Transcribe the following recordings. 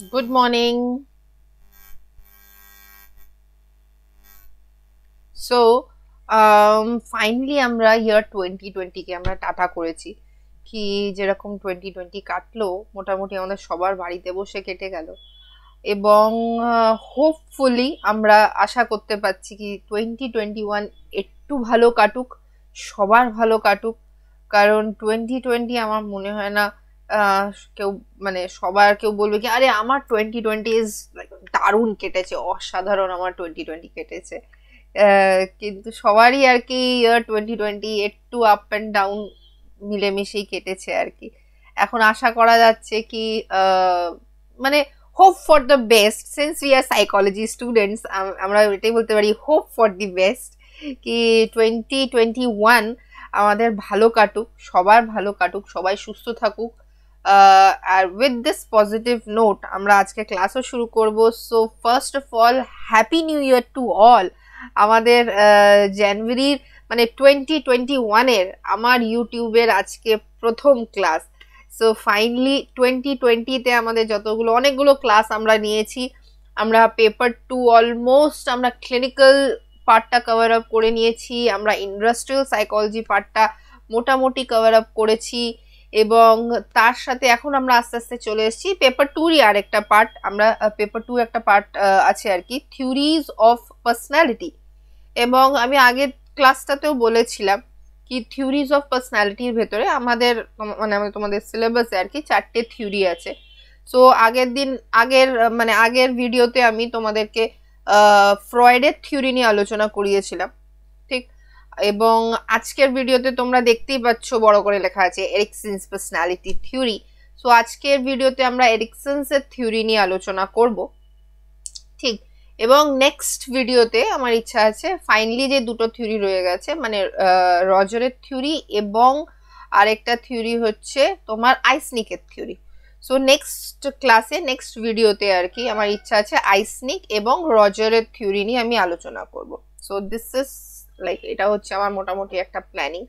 Good morning. So, finally আমরা ইয়ার 2020 কে আমরা tata করেছি কি যেরকম 2020 কাটলো মোটামুটি আমাদের সবার বাড়িতে বসে কেটে গেল এবং হোপফুলি আমরা আশা করতে পারছি কি 2021 একটু ভালো কাটুক, সবার ভালো কাটুক। কারণ 2020 আমার মনে হয় না আহ, কেউ মানে সবার কেউ বলবে কি আরে আমার 2020 ইজ দারুণ কেটেছে, অসাধারণ আমার 2020 কেটেছে। কিন্তু সবারই আর কি ইয়ার 2020 একটু আপ অ্যান্ড ডাউন মিলেমিশেই কেটেছে আর কি। এখন আশা করা যাচ্ছে কি মানে hope for the best, since we are psychology students আমরা এটাই বলতে পারি হোপ ফর দি বেস্ট কি 2021 আমাদের ভালো কাটুক, সবার ভালো কাটুক, সবাই সুস্থ থাকুক। আর উইথ দিস পজিটিভ নোট আমরা আজকে ক্লাসও শুরু করব। So first of all happy new year to all. আমাদের জানুয়ারির মানে 2021-এর আমার ইউটিউবের আজকে প্রথম ক্লাস। সো ফাইনালি 2020-তে আমাদের যতগুলো অনেকগুলো ক্লাস আমরা নিয়েছি, আমরা পেপার 2 অলমোস্ট আমরা ক্লিনিক্যাল পার্টটা কভার আপ করে নিয়েছি, আমরা ইন্ডাস্ট্রিয়াল সাইকোলজি পার্টটা মোটামুটি কভার আপ করেছি এবং তার সাথে এখন আমরা আস্তে আস্তে চলে এসেছি পেপার 2-ই আর একটা পার্ট। আমরা পেপার 2 একটা পার্ট আছে আর কি, থিওরিজ অফ পার্সোনালিটি। এবং আমি আগের ক্লাসটাতেও বলেছিলাম কি থিওরিজ অফ পার্সোনালিটির ভেতরে আমাদের মানে তোমাদের সিলেবাসে আর কি 4টে থিওরি আছে। সো আগের ভিডিওতে আমি তোমাদেরকে ফ্রয়েডের থিওরি নিয়ে আলোচনা করিয়েছিলাম, ঠিক। এবং আজকের ভিডিওতে তোমরা দেখতেই পাচ্ছ বড় করে লেখা আছে এরিকসন্স পার্সোনালিটি থিওরি। সো আজকের ভিডিওতে আমরা এরিকসন্সের থিওরি নিয়ে আলোচনা করব, ঠিক। এবং নেক্সট ভিডিওতে আমার ইচ্ছা আছে ফাইনালি যে দুটো থিওরি রয়ে গেছে মানে রজারের থিওরি এবং আরেকটা থিওরি হচ্ছে তোমার আইসনিকের থিওরি। সো নেক্সট ক্লাসে নেক্সট ভিডিওতে আর কি আমার ইচ্ছা আছে আইসনিক এবং রজারের থিওরি নিয়ে আমি আলোচনা করব। সো দিস ইজ লাইক এটা হচ্ছে আমার মোটামুটি একটা প্ল্যানিং।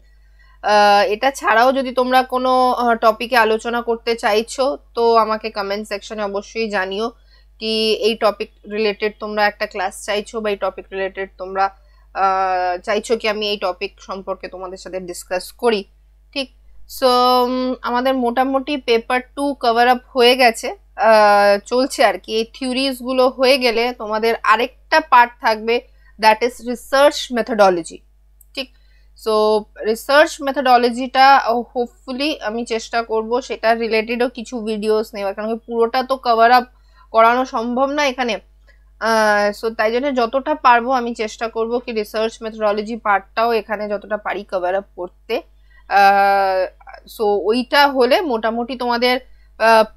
এটা ছাড়াও যদি তোমরা কোনো টপিকে আলোচনা করতে চাইছো তো আমাকে কমেন্ট সেকশনে অবশ্যই জানিও কি এই টপিক রিলেটেড তোমরা একটা ক্লাস চাইছো বা এই টপিক রিলেটেড তোমরা চাইছো কি আমি এই টপিক সম্পর্কে তোমাদের সাথে ডিসকাস করি, ঠিক। সো আমাদের মোটামুটি পেপার 2 কভার আপ হয়ে গেছে, চলছে আর কি। এই থিওরিজ গুলো হয়ে গেলে তোমাদের আরেকটা পার্ট থাকবে, দ্যাট ইজ রিসার্চ মেথোডোলজি, ঠিক। সো রিসার্চ মেথোডোলজিটা হোপফুলি আমি চেষ্টা করব সেটা রিলেটেডও কিছু ভিডিওস নেওয়ার, কারণ পুরোটা তো কভার আপ করানো সম্ভব না এখানে। সো তাই জন্য যতটা পারবো আমি চেষ্টা করব কি রিসার্চ মেথোডোলজি পার্টটাও এখানে যতটা পারি কভার আপ করতে। সো ওইটা হলে মোটামুটি তোমাদের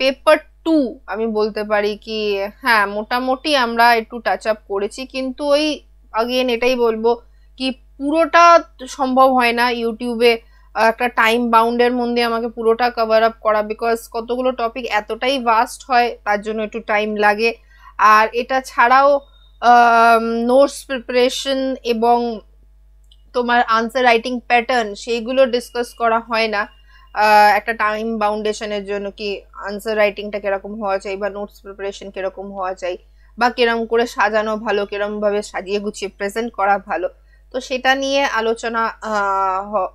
পেপার 2 আমি বলতে পারি কি হ্যাঁ মোটামুটি আমরা একটু টাচ আপ করেছি, কিন্তু ওই আগেন এটাই বলবো কি পুরোটা সম্ভব হয় না ইউটিউবে একটা টাইম বাউন্ডের মধ্যে আমাকে পুরোটা কভার আপ করা, বিকজ কতগুলো টপিক এতটাই ভাস্ট হয় তার জন্য একটু টাইম লাগে। আর এটা ছাড়াও নোটস প্রিপারেশন এবং তোমার আনসার রাইটিং প্যাটার্ন সেইগুলো ডিসকাস করা হয় না একটা টাইম বাউন্ডেশনের জন্য কি আনসার রাইটিংটা কিরকম হওয়া চাই বা নোটস প্রিপারেশন কিরকম হওয়া চাই বা কিরকম করে সাজানো ভালো, কিরকম ভাবে সাজিয়ে গুছিয়ে প্রেজেন্ট করা ভালো। তো সেটা নিয়ে আলোচনা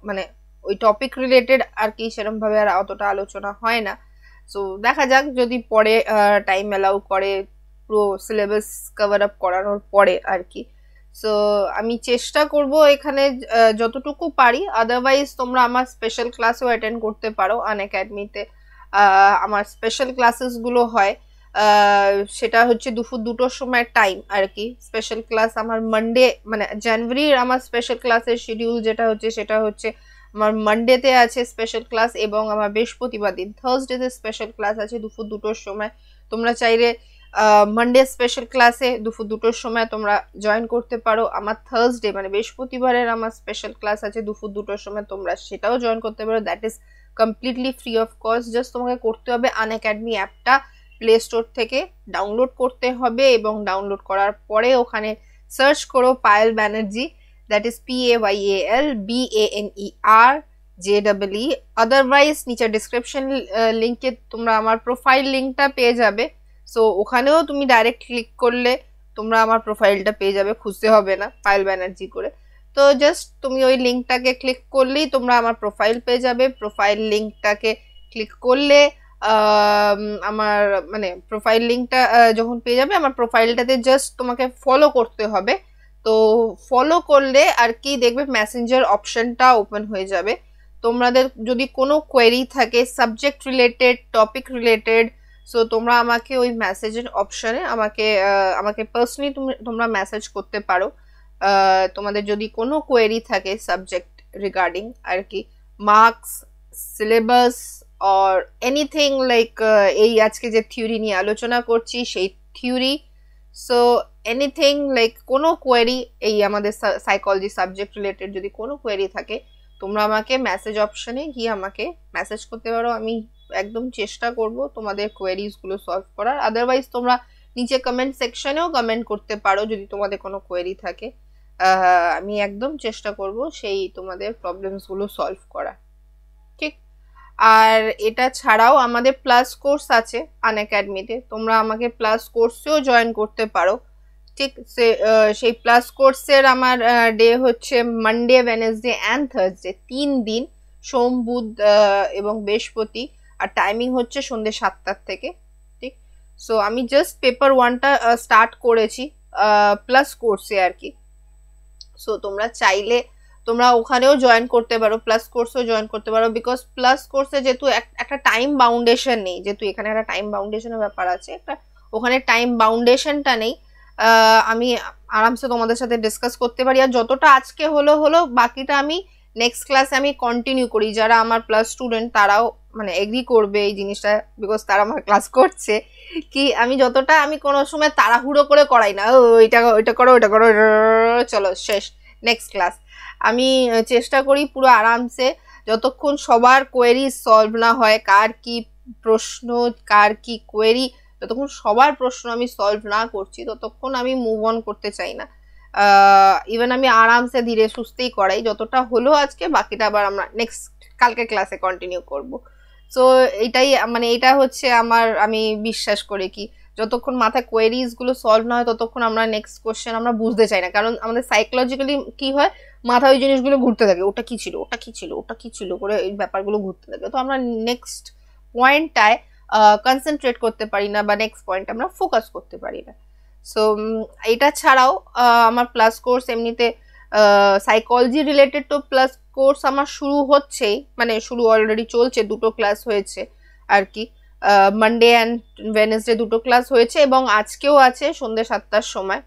মানে ওই টপিক রিলেটেড আর কি সেরকম ভাবে আর অতটা আলোচনা হয় না। সো দেখা যাক যদি পরে টাইম অ্যালাউ করে পুরো সিলেবাস কভার আপ করানোর পরে আর কি। সো আমি চেষ্টা করব এখানে যতটুকু পারি, আদারওয়াইজ তোমরা আমার স্পেশাল ক্লাসও অ্যাটেন্ড করতে পারো আনএকাডেমিতে। আমার স্পেশাল ক্লাসেসগুলো হয় সেটা হচ্ছে দুপুর 2টোর সময় টাইম আর কি। স্পেশাল ক্লাস আমার মানডে মানে জানুয়ারির আমার স্পেশাল ক্লাসের শিডিউল যেটা হচ্ছে সেটা হচ্ছে আমার মানডেতে আছে স্পেশাল ক্লাস এবং আমার বৃহস্পতিবার দিন থার্সডেতে স্পেশাল ক্লাস আছে দুপুর 2টোর সময়। তোমরা চাইলে মানডে স্পেশাল ক্লাসে দুপুর 2টোর সময় তোমরা জয়েন করতে পারো। আমার থার্সডে মানে বৃহস্পতিবারের আমার স্পেশাল ক্লাস আছে দুপুর 2টোর সময়, তোমরা সেটাও জয়েন করতে পারো। That is completely free of cost. Just তোমাকে করতে হবে আনএকাডেমি অ্যাপটা প্লে স্টোর থেকে ডাউনলোড করতে হবে এবং ডাউনলোড করার পরে ওখানে সার্চ করো Payel Banerjee, that is PAYALBANERJEE। Otherwise নিচে ডিসক্রিপশন লিঙ্কে তোমরা আমার প্রোফাইল লিঙ্কটা পেয়ে যাবে। সো ওখানেও তুমি ডাইরেক্ট ক্লিক করলে তোমরা আমার প্রোফাইলটা পেয়ে যাবে, খুঁজতে হবে না পায়েল ব্যানার্জি করে। তো জাস্ট তুমি ওই লিঙ্কটাকে ক্লিক করলেই তোমরা আমার প্রোফাইল পেয়ে যাবে। প্রোফাইল লিঙ্কটাকে ক্লিক করলে আমার মানে প্রোফাইল লিঙ্কটা যখন পেয়ে যাবে, আমার প্রোফাইলটাতে জাস্ট তোমাকে ফলো করতে হবে। তো ফলো করলে আর কি দেখবে মেসেঞ্জার অপশনটা ওপেন হয়ে যাবে। তোমাদের যদি কোনো কোয়েরি থাকে subject related, topic related, so তোমরা আমাকে ওই মেসেজের অপশনে আমাকে পার্সোনালি তোমরা মেসেজ করতে পারো। তোমাদের যদি কোনো কোয়েরি থাকে সাবজেক্ট রিগার্ডিং আর কি, marks, syllabus or anything like এই আজকে যে থিওরি নিয়ে আলোচনা করছি সেই থিওরি, সো এনিথিং লাইক কোনো কোয়েরি এই আমাদের সাইকোলজি সাবজেক্ট রিলেটেড যদি কোনো কোয়েরি থাকে, তোমরা আমাকে মেসেজ অপশনে গিয়ে আমাকে মেসেজ করতে পারো। আমি একদম চেষ্টা করব তোমাদের কোয়েরিজগুলো সলভ করার। আদারওয়াইজ তোমরা নিচে কমেন্ট সেকশনেও কমেন্ট করতে পারো যদি তোমাদের কোনো কোয়েরি থাকে। আমি একদম চেষ্টা করব সেই তোমাদের প্রবলেমসগুলো সলভ করা, ঠিক। আর এটা ছাড়াও আমাদের প্লাস কোর্স আছে আনএকাডেমিতে, তোমরা আমাকে প্লাস কোর্সেও জয়েন করতে পারো, ঠিক। সেই প্লাস কোর্সের আমার ডে হচ্ছে মানডে, ওয়েডনেসডে অ্যান্ড থার্সডে, 3 দিন, সোম, বুধ এবং বৃহস্পতি। আর টাইমিং হচ্ছে সন্ধ্যে 7টার থেকে, ঠিক। সো আমি জাস্ট পেপার 1টা স্টার্ট করেছি প্লাস কোর্সে আর কি। সো তোমরা চাইলে তোমরা ওখানেও জয়েন করতে পারো, প্লাস কোর্সেও জয়েন করতে পারো। বিকজ প্লাস কোর্সে যেহেতু একটা টাইম বাউন্ডেশন নেই, যেহেতু এখানে একটা টাইম বাউন্ডেশনের ব্যাপার আছে, একটা ওখানে টাইম বাউন্ডেশনটা নেই, আমি আরামসে তোমাদের সাথে ডিসকাস করতে পারি। আর যতটা আজকে হলো বাকিটা আমি নেক্সট ক্লাসে আমি কন্টিনিউ করি। যারা আমার প্লাস স্টুডেন্ট তারাও মানে এগ্রি করবে এই জিনিসটা, বিকজ তারা আমার ক্লাস করছে, কি আমি যতটা আমি কোনো সময় তাড়াহুড়ো করে করাই না, ওইটা করো ওইটা করো চলো শেষ নেক্সট ক্লাস। আমি চেষ্টা করি পুরো আরামসে, যতক্ষণ সবার কোয়েরি সলভ না হয়, কার কি প্রশ্ন, কার কি কোয়েরি, যতক্ষণ সবার প্রশ্ন আমি সলভ না করছি ততক্ষণ আমি মুভ অন করতে চাই না। ইভেন আমি আরামসে ধীরে সুস্থেই করাই। যতটা হলো আজকে, বাকিটা আবার আমরা নেক্সট কালকে ক্লাসে কন্টিনিউ করব। সো এইটাই মানে এটা হচ্ছে আমি বিশ্বাস করি কি যতক্ষণ মাথায় কোয়েরিজ গুলো সলভ না হয় ততক্ষণ আমরা নেক্সট কোশ্চেন আমরা বুঝতে চাই না। কারণ আমাদের সাইকোলজিক্যালি কি হয়, মাথায় ওই জিনিসগুলো ঘুরতে থাকে, ওটা কি ছিল, ওটা কি ছিল, ওটা কি ছিল করে এই ব্যাপারগুলো ঘুরতে থাকে। তো আমরা নেক্সট পয়েন্টটায় কনসেন্ট্রেট করতে পারি না, বা নেক্সট পয়েন্ট আমরা ফোকাস করতে পারি না। সো এটা ছাড়াও আমার প্লাস কোর্স এমনিতে সাইকোলজি রিলেটেড তো প্লাস কোর্স আমার শুরু হচ্ছেই, মানে শুরু অলরেডি চলছে, 2টো ক্লাস হয়েছে আর কি। মানডে অ্যান্ড ওয়েডনেসডে 2টো ক্লাস হয়েছে এবং আজকেও আছে সন্ধ্যে 7টার সময়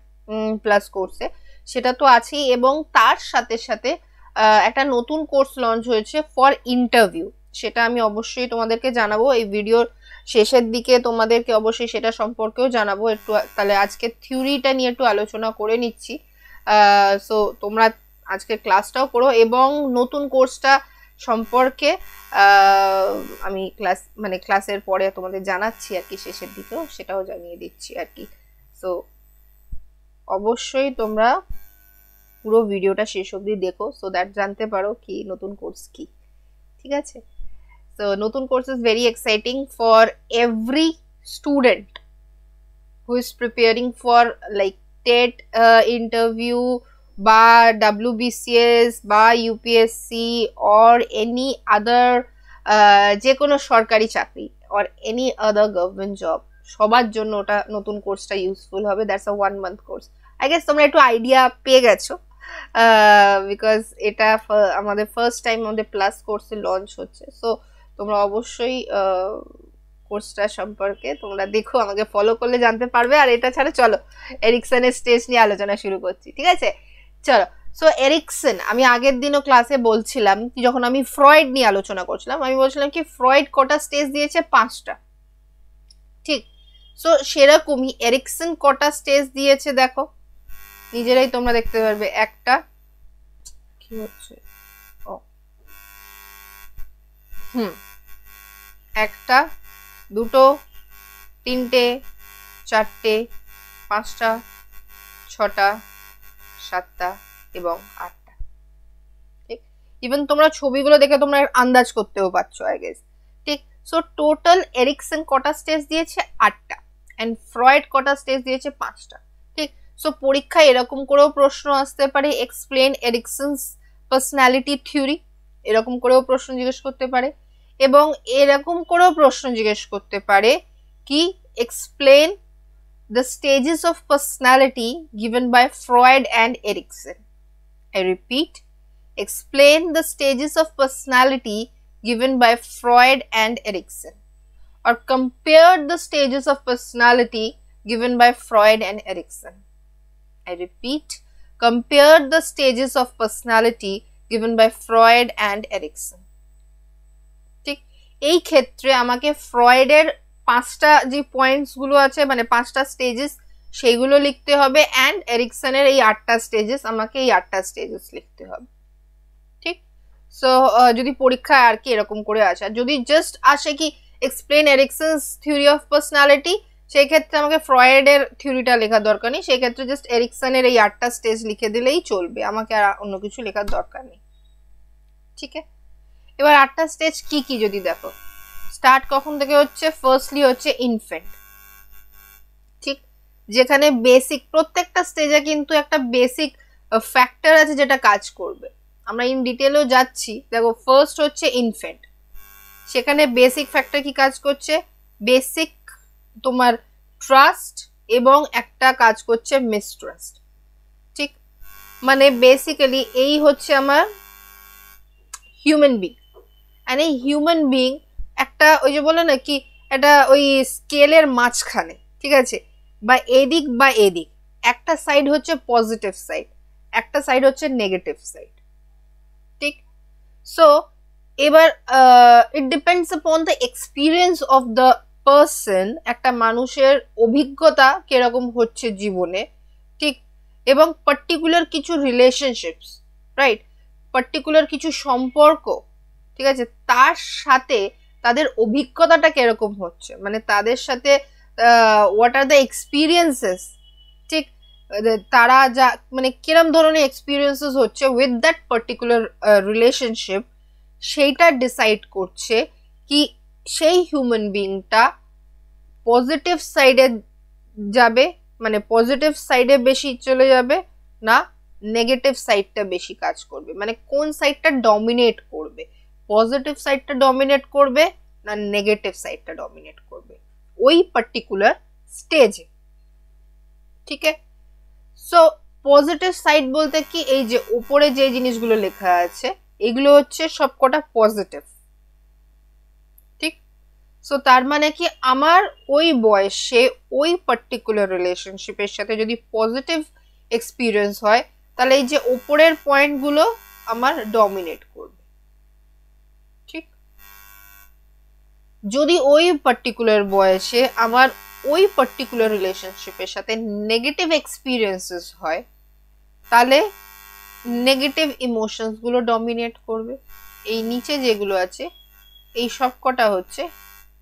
প্লাস কোর্সে, সেটা তো আছেই। এবং তার সাথে সাথে একটা নতুন কোর্স লঞ্চ হয়েছে ফর ইন্টারভিউ, সেটা আমি অবশ্যই তোমাদেরকে জানাবো এই ভিডিওর শেষের দিকে, তোমাদেরকে অবশ্যই সেটা সম্পর্কেও জানাবো একটু। তাহলে আজকে থিওরিটা নিয়ে একটু আলোচনা করে নিচ্ছি। সো তোমরা আজকে ক্লাসটাও করো এবং নতুন কোর্সটা সম্পর্কে আমি ক্লাসের পরে তোমাদের জানাচ্ছি আর কি, শেষের দিকেও সেটাও জানিয়ে দিচ্ছি আর কি। সো অবশ্যই তোমরা পুরো ভিডিওটা শেষ অবধি দেখো, সো দ্যাট জানতে পারো কি নতুন কোর্স কি, ঠিক আছে। So নতুন course is very exciting for every student who is preparing for like TET interview বা WBCS বা UPSC or any other যে কোনো সরকারি চাকরি or any other government job, সবার জন্য ওটা নতুন কোর্সটা ইউজফুল হবে। That's a 1 month course. I guess তোমরা একটু আইডিয়া পেয়ে গেছো, বিকজ এটা আমাদের ফার্স্ট টাইম আমাদের প্লাস কোর্সে লঞ্চ হচ্ছে। সো তোমরা অবশ্যই কোর্সটা সম্পর্কে তোমরা দেখো, আমাকে ফলো করলে জানতে পারবে। আর এটা ছাড়া চলো এরিকসনের স্টেজ নিয়ে আলোচনা শুরু করছি, ঠিক আছে। চলো, সো এরিকসন আমি আগের দিনও ক্লাসে বলছিলাম, যখন আমি ফ্রয়েড নিয়ে আলোচনা করছিলাম, আমি বলছিলাম কি ফ্রয়েড কটা স্টেজ দিয়েছে, 5টা, ঠিক। সো সেরকমই এরিকসন কটা স্টেজ দিয়েছে দেখো, নিজেরাই তোমরা দেখতে পারবে। একটা কি হচ্ছে, একটা, দুটো, তিনটে, চারটে, 5টা, 6টা, 7টা এবং 8টা, ঠিক। ইভেন তোমরা ছবিগুলো দেখে তোমরা আন্দাজ করতেও পারছো আই গেস, ঠিক। সো টোটাল এরিকসন কটা স্টেজ দিয়েছে, 8টা। অ্যান্ড ফ্রয়েড কটা স্টেজ দিয়েছে? 5টা। ঠিক, সো পরীক্ষায় এরকম করেও প্রশ্ন আসতে পারে, এক্সপ্লেন এরিকসনস পার্সোনালিটি থিওরি, এরকম করেও প্রশ্ন জিজ্ঞেস করতে পারে। এবং এরকম করেও প্রশ্ন জিজ্ঞেস করতে পারে কি, explain the stages of personality given by Freud and Erikson. I repeat, explain the stages of personality given by Freud and Erikson, or compare the stages of personality given by Freud and Erikson. I repeat, compare the stages of personality given by Freud and Erikson. ঠিক, এই ক্ষেত্রে আমাকে ফ্রয়েডের 5টা যে points গুলো আছে, মানে 5টা স্টেজেস, সেইগুলো লিখতে হবে, অ্যান্ড এরিকসনের এই 8টা স্টেজেস, আমাকে এই 8টা স্টেজেস লিখতে হবে। ঠিক, সো যদি পরীক্ষায় আর কি এরকম করে আসে, যদি জাস্ট আসে কি এক্সপ্লেন এরিকসনস থিওরি অফ পার্সোনালিটি, সেই ক্ষেত্রে আমাকে ফ্রয়েডের থিওরিটা লেখার দরকার নেই, সেই ক্ষেত্রে জাস্ট এরিকসনের এই 8টা স্টেজ লিখে দিলেই চলবে, আমাকে আর অন্য কিছু লেখার দরকার নেই। ঠিক আছে, এবার 8টা স্টেজ কি কি যদি দেখো, স্টার্ট কখন থেকে হচ্ছে? ফার্স্টলি হচ্ছে ইনফ্যান্ট। ঠিক, যেখানে বেসিক, প্রত্যেকটা স্টেজে কিন্তু একটা বেসিক ফ্যাক্টর আছে যেটা কাজ করবে, আমরা ইন ডিটেলও যাচ্ছি। দেখো, ফার্স্ট হচ্ছে ইনফ্যান্ট, সেখানে বেসিক ফ্যাক্টর কি কাজ করছে? বেসিক তোমার ট্রাস্ট এবং একটা কাজ করছে মিসট্রাস্ট। ঠিক, মানে বেসিক্যালি এই হচ্ছে আমার হিউম্যান বিং, আর এই হিউম্যান বিং একটা ওই যে বলে না কি, এটা ওই স্কেলের মাঝখানে, ঠিক আছে, বা এদিক বা এদিক, একটা সাইড হচ্ছে পজিটিভ সাইড, একটা সাইড হচ্ছে নেগেটিভ সাইড। ঠিক, সো এবার it depends upon the experience of the person, একটা মানুষের অভিজ্ঞতা কিরকম হচ্ছে জীবনে। ঠিক, এবং পার্টিকুলার কিছু রিলেশনশিপস, রাইট, পার্টিকুলার কিছু সম্পর্ক, ঠিক আছে, তার সাথে তাদের অভিজ্ঞতাটা কিরকম হচ্ছে, মানে তাদের সাথে হোয়াট আর দ্য এক্সপিরিয়েন্সেস, ঠিক, তারা যা মানে কিরম ধরনের এক্সপিরিয়েন্সেস হচ্ছে উইথ দ্যাট পার্টিকুলার রিলেশনশিপ, সেইটা ডিসাইড করছে কি সেই হিউম্যান বিংটা পজিটিভ সাইডে যাবে, মানে পজিটিভ সাইডে বেশি চলে যাবে, না নেগেটিভ সাইডটা বেশি কাজ করবে, মানে কোন সাইডটা ডমিনেট করবে, পজিটিভ সাইডটা ডমিনেট করবে না নেগেটিভ সাইডটা ডমিনেট করবে ওই পার্টিকুলার স্টেজে। ঠিক আছে, সো পজিটিভ সাইড বলতে কি, এই যে উপরে যে জিনিসগুলো লেখা আছে এগুলো হচ্ছে সবকটা পজিটিভ। ঠিক, সো তার মানে কি আমার ওই বয়সে ওই পার্টিকুলার রিলেশনশিপের সাথে যদি পজিটিভ এক্সপিরিয়েন্স হয়, তাহলে এই যে উপরের পয়েন্টগুলো আমার ডমিনেট করবে। ঠিক, যদি ওই পার্টিকুলার বয়সে আমার ওই পার্টিকুলার রিলেশনশিপের সাথে নেগেটিভ এক্সপিরিয়েন্সেস হয়, তাহলে নেগেটিভ ইমোশনস গুলো ডমিনেট করবে। এই নিচে যেগুলো আছে এই সব কটা হচ্ছে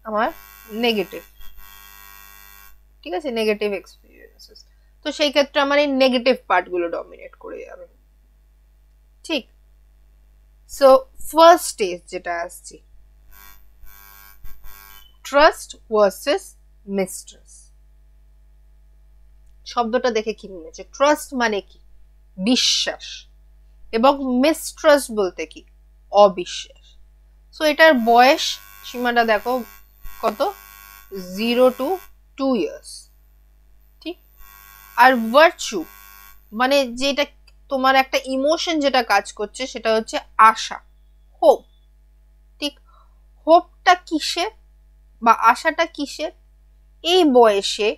আমার নেগেটিভ। ঠিক আছে, নেগেটিভ এক্সপিরিয়েন্সেস, তো সেই ক্ষেত্রে আমার এই নেগেটিভ পার্টগুলো ডমিনেট করে যাবে। ঠিক, সো ফার্স্ট স্টেজ যেটা আসছে, ট্রাস্ট ভার্সেস মিসট্রাস্ট। শব্দটা দেখে কি মনে হচ্ছে? ট্রাস্ট মানে কি? বিশ্বাস, এবং মিসট্রাস্ট বলতে কি? অবিশ্বাস। সো এটার বয়স সীমাটা দেখো কত, 0 to 2 years। ঠিক, আর ভার্চু মানে যেটা তোমার একটা ইমোশন যেটা কাজ করছে সেটা হচ্ছে আশা, হোপ। ঠিক, হোপটা কিসের বা আশাটা কিসের? এই বয়সে,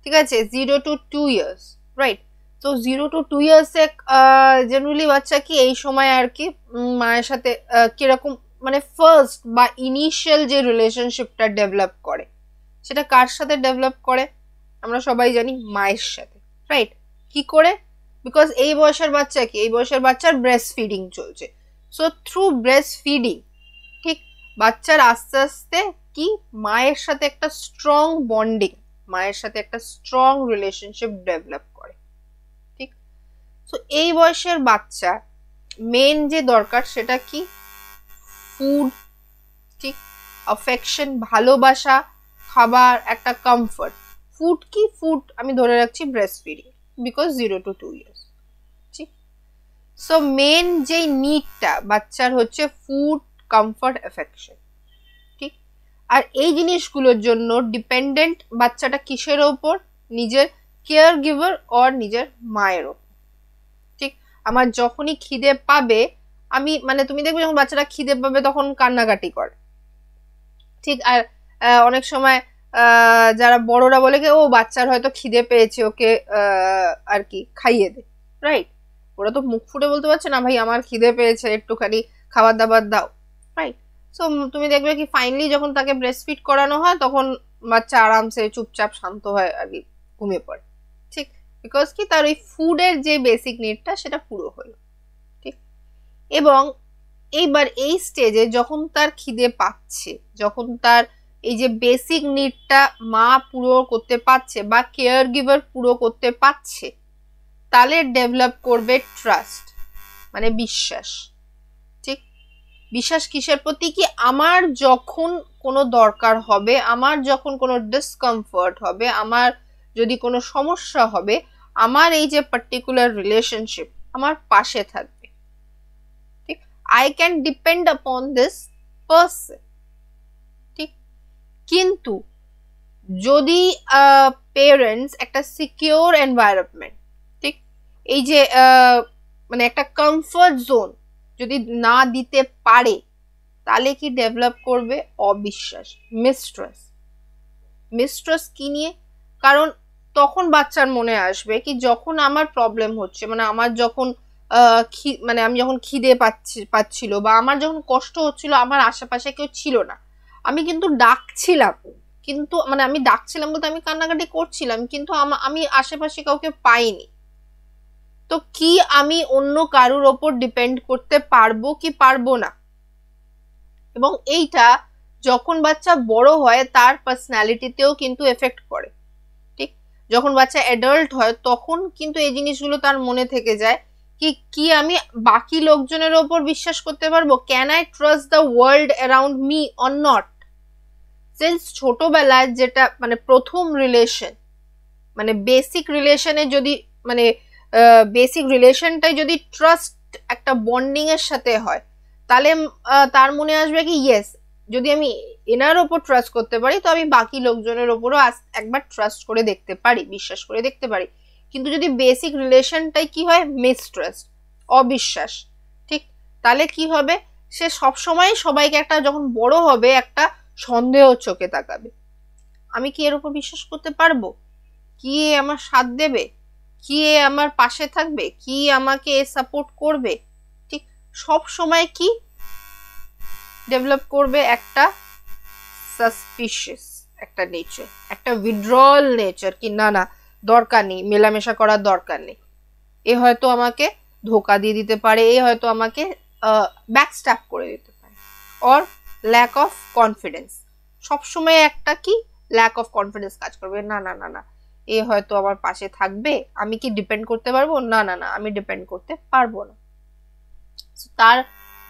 ঠিক আছে, 0 to 2 years, রাইট। তো 0 to 2 years এ জেনারেলি বাচ্চা কি এই সময় আর কি মায়ের সাথে কিরকম, মানে ফার্স্ট বা ইনিশিয়াল যে রিলেশনশিপটা ডেভেলপ করে সেটা কার সাথে ডেভেলপ করে? আমরা সবাই জানি মায়ের সাথে, রাইট। কি করে? বিকজ এই বয়সের বাচ্চা কি, এই বয়সের বাচ্চার ব্রেস্ট ফিডিং চলছে। সো থ্রু ব্রেস্ট ফিডিং, ঠিক, বাচ্চার আস্তে আস্তে কি মায়ের সাথে একটা স্ট্রং বন্ডিং, মায়ের সাথে একটা স্ট্রং রিলেশনশিপ ডেভেলপ করে। ঠিক, সো এই বয়সের বাচ্চা মেন যে দরকার সেটা কি? ফুড, ঠিক, অ্যাফেকশন, ভালোবাসা, খাবার, একটা কমফর্ট। ফুড কি, ফুড আমি ধরে রাখছি breast feeding, because 0 to 2 years। ঠিক, সো মেন যেই নিডটা বাচ্চার হচ্ছে ফুড, কমফর্ট, অ্যাফেকশন। ঠিক, আর এই জিনিসগুলোর জন্য ডিপেন্ডেন্ট বাচ্চাটা কিসের ওপর? নিজের কেয়ার গিভার অর নিজের মায়ের ওপর। ঠিক, আমার যখনই খিদে পাবে, আমি মানে তুমি দেখবে যখন বাচ্চাটা খিদে পাবে তখন কান্নাকাটি করে। ঠিক, আর অনেক সময় যারা বড়রা বলে কি ও বাচ্চার হয়তো খিদে পেয়েছে, ওকে আর কি খাইয়ে দে, রাইট? ওরা তো মুখ ফুটে বলতে পারছে না ভাই আমার খিদে পেয়েছে, একটুখানি খাবার দাবার দাও, রাইট? সো তুমি দেখবে কি ফাইনালি যখন তাকে ব্রেস্ট ফিড করানো হয় তখন বাচ্চা আরামসে চুপচাপ শান্ত হয় আর কি ঘুমিয়ে পড়ে। ঠিক, বিকজ কি তার ওই ফুডের যে বেসিক নিডটা সেটা পুরো হলো। ঠিক, এবং এইবার এই স্টেজে যখন তার খিদে পাচ্ছে, যখন তার এই যে বেসিক নিডটা মা পুরো করতে পারছে বা কেয়ার গিভার পুরো করতে পারছে, তাহলে ডেভেলপ করবে ট্রাস্ট, মানে বিশ্বাস। ঠিক, বিশ্বাস কিসের প্রতি? কি আমার যখন কোনো দরকার হবে, আমার যখন কোনো ডিসকমফর্ট হবে, আমার যদি কোনো সমস্যা হবে, আমার এই যে পার্টিকুলার রিলেশনশিপ আমার পাশে থাকবে। ঠিক, আই ক্যান ডিপেন্ড আপন দিস পারসন। ঠিক, কিন্তু যদি পেরেন্টস একটা সিকিউর এনভায়রনমেন্ট, ঠিক, এই যে মানে একটা কমফর্ট জোন যদি না দিতে পারে, তাহলে কি ডেভেলপ করবে? অবিশ্বাস, মিস্ট্রাস্ট। মিস্ট্রাস্ট কি নিয়ে? কারণ তখন বাচ্চার মনে আসবে কি যখন আমার প্রবলেম হচ্ছে, মানে আমার যখন মানে আমি যখন খিদে পাচ্ছিল বা আমার যখন কষ্ট হচ্ছিল, আমার আশেপাশে কেউ ছিল না, আমি কিন্তু ডাকছিলাম, কিন্তু মানে আমি ডাকছিলাম বলতে আমি কান্নাকাটি করছিলাম, কিন্তু আমি আশেপাশে কাউকে পাইনি। তো কি আমি অন্য কারুর ওপর ডিপেন্ড করতে পারবো কি পারবো না? এবং এইটা যখন বাচ্চা বড় হয় তার পার্সোনালিটিতেও কিন্তু এফেক্ট করে। ঠিক, যখন বাচ্চা অ্যাডাল্ট হয় তখন কিন্তু এই জিনিসগুলো তার মনে থেকে যায় কি আমি বাকি লোকজনের ওপর বিশ্বাস করতে পারবো? Can I trust the world around me or not? Since ছোটবেলায় যেটা মানে প্রথম রিলেশন, মানে বেসিক রিলেশনে যদি মানে বেসিক রিলেশনটাই যদি ট্রাস্ট একটা বন্ডিং এর সাথে হয়, তাহলে তার মনে আসবে কি ইয়েস, যদি আমি এনার ওপর ট্রাস্ট করতে পারি তো আমি বাকি লোকজনের ওপরও একবার ট্রাস্ট করে দেখতে পারি, বিশ্বাস করে দেখতে পারি। কিন্তু যদি বেসিক রিলেশনটাই কি হয়? মিসট্রাস্ট, অবিশ্বাস। ঠিক, তাহলে কি হবে? সে সবসময় সবাইকে একটা যখন বড় হবে একটা সন্দেহ চোখে তাকাবে, আমি কি এর উপর বিশ্বাস করতে পারবো? কি আমার সাথ দেবে? কি আমার পাশে থাকবে? কি আমাকে সাপোর্ট করবে? ঠিক, সব সময় কি ডেভেলপ করবে? একটা সাসপিশিয়াস একটা নেচার, একটা উইথড্রল নেচার, কি না না দরকার নেই, মেলামেশা করার দরকার নেই, এ হয়তো আমাকে ধোকা দিয়ে দিতে পারে, এ হয়তো আমাকে ব্যাকস্ট্যাপ করে দিতে পারে। অর ল্যাক অফ কনফিডেন্স, সবসময় একটা কি ল্যাক অফ কনফিডেন্স কাজ করবে, না না না না এ হয়তো আমার পাশে থাকবে, আমি কি ডিপেন্ড করতে পারবো? না না না আমি ডিপেন্ড করতে পারবো না। তার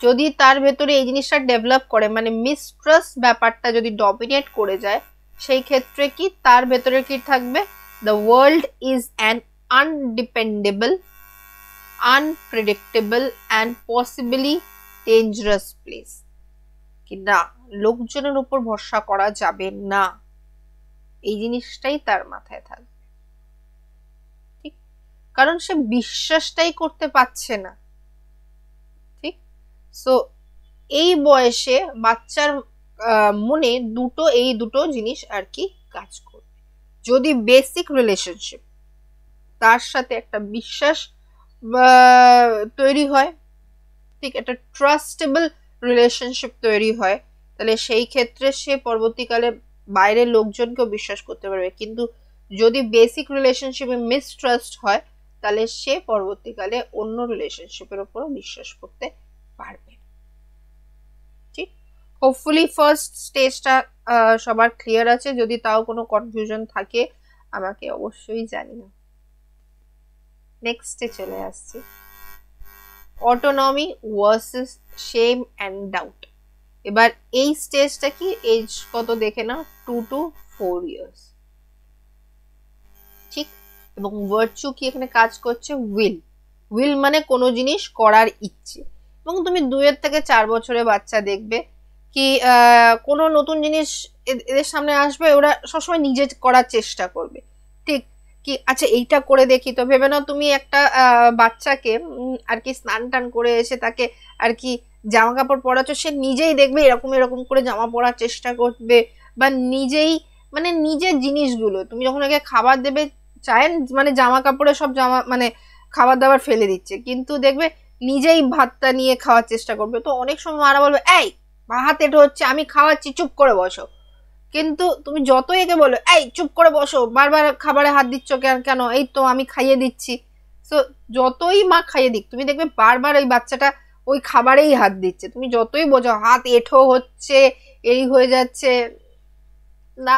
যদি তার ভেতরে এই জিনিসটা ডেভেলপ করে, মানে মিসট্রাস্ট ব্যাপারটা যদি ডমিনেট করে যায়, সেই ক্ষেত্রে কি তার ভেতরে কি থাকবে? The world is an undependable, unpredictable and possibly dangerous place. কি না, লোকজনের উপর ভরসা করা যাবে না, এই জিনিসটাই তার মাথায় থাকবে। ঠিক, কারণ সে বিশ্বাসটাই করতে পারছে না। ঠিক, সো এই বয়সে বাচ্চার মনে এই দুটো জিনিস আর কি কাজ করবে। যদি বেসিক রিলেশনশিপ তার সাথে একটা বিশ্বাস তৈরি হয়, ঠিক, একটা ট্রাস্টেবল রিলেশনশিপ তৈরি হয়, তাহলে সেই ক্ষেত্রে সে পরবর্তীকালে বাইরের লোকজনকেও বিশ্বাস করতে পারবে। কিন্তু যদি বেসিক রিলেশনশিপে মিসট্রাস্ট হয়, তাহলে সে পরবর্তীকালে অন্য রিলেশনশিপের উপরও বিশ্বাস করতে পারবে। ঠিক, হোপফুলি ফার্স্ট স্টেজটা সবার ক্লিয়ার আছে। যদি তাও কোনো কনফিউশন থাকে আমাকে অবশ্যই জানিও। নেক্সটে চলে আসছি, autonomy versus shame and doubt. এবার এই স্টেজটা কি, এজ কত দেখে নাও, 2 to 4 years। ঠিক। এবং ভার্চু কি এখানে কাজ করছে? উইল। উইল মানে কোনো জিনিস করার ইচ্ছে। এবং তুমি 2 থেকে 4 বছরের বাচ্চা দেখবে কি কোনো নতুন জিনিস এদের সামনে আসবে, ওরা সবসময় নিজে করার চেষ্টা করবে। ঠিক কি আচ্ছা এইটা করে দেখি তো, ভেবে নাও তুমি একটা বাচ্চাকে আর কি স্নান টান করে এসে তাকে আর কি জামা কাপড় পরাচ্ছ, সে নিজেই দেখবে এরকম এরকম করে জামা পরার চেষ্টা করবে, বা নিজেই মানে নিজের জিনিসগুলো তুমি যখন আগে খাবার দেবে চায় মানে জামা কাপড়ে সব জামা মানে খাবার দাবার ফেলে দিচ্ছে, কিন্তু দেখবে নিজেই ভাতটা নিয়ে খাওয়ার চেষ্টা করবে। তো অনেক সময় মারা বলবে এই ভাত এটা হচ্ছে আমি খাওয়াচ্ছি চুপ করে বসো, কিন্তু তুমি যতই একে বলো এই চুপ করে বসো, বারবার খাবারে হাত দিচ্ছ কেন, এই তো আমি খাইয়ে দিচ্ছি। তো যতই মা খাইয়ে দিক তুমি দেখবে বারবার ওই বাচ্চাটা ওই খাবারেই হাত দিচ্ছে, তুমি যতই বোঝাও হাত এঁঠো হচ্ছে এই হয়ে যাচ্ছে, না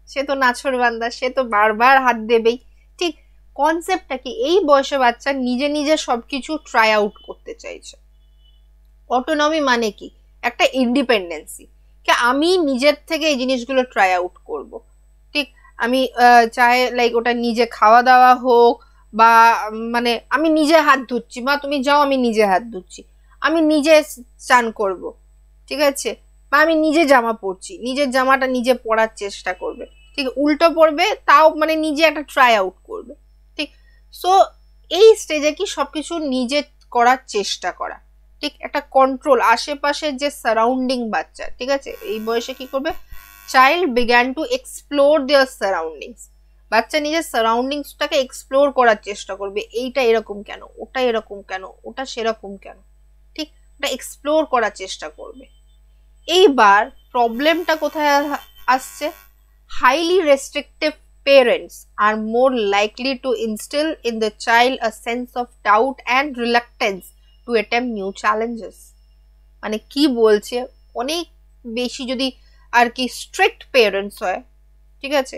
সে তো নাছোড়বান্দা, সে তো বারবার হাত দেবেই। ঠিক কনসেপ্টটা কি, এই বয়সে বাচ্চা নিজে নিজে সবকিছু ট্রাই আউট করতে চাইছে। অটোনমি মানে কি? একটা ইন্ডিপেন্ডেন্সি, কি আমি নিজের থেকে এই জিনিসগুলো ট্রাই আউট করব। ঠিক আমি চাই লাইক ওটা নিজে খাওয়া দাওয়া হোক, বা মানে আমি নিজে হাত ধুচ্ছি, মা তুমি যাও আমি নিজে হাত ধুচ্ছি, আমি নিজে স্নান করব, ঠিক আছে, বা আমি নিজে জামা পরছি, নিজের জামাটা নিজে পরার চেষ্টা করবে। ঠিক উল্টো পড়বে তাও মানে নিজে একটা ট্রাই আউট করবে। ঠিক সো এই স্টেজে কি সবকিছু নিজে করার চেষ্টা করা, ঠিক একটা কন্ট্রোল আশেপাশের যে সারাউন্ডিং বাচ্চা, ঠিক আছে এই বয়সে কি করবে, child began to explore their surroundings, বাচ্চা নিজের সারাউন্ডিংসটাকে এক্সপ্লোর করার চেষ্টা করবে, এইটা এরকম কেন, ওটা এরকম কেন, ওটা সেরকম কেন, ঠিক ওটা এক্সপ্লোর করার চেষ্টা করবে। এইবার প্রবলেমটা কোথায় আসছে, highly restrictive parents are more likely to instill in the child a sense of doubt and reluctance to attempt new challenges। মানে কি বলছে, অনেক বেশি যদি আর কি স্ট্রিক্ট পেরেন্টস হয়, ঠিক আছে,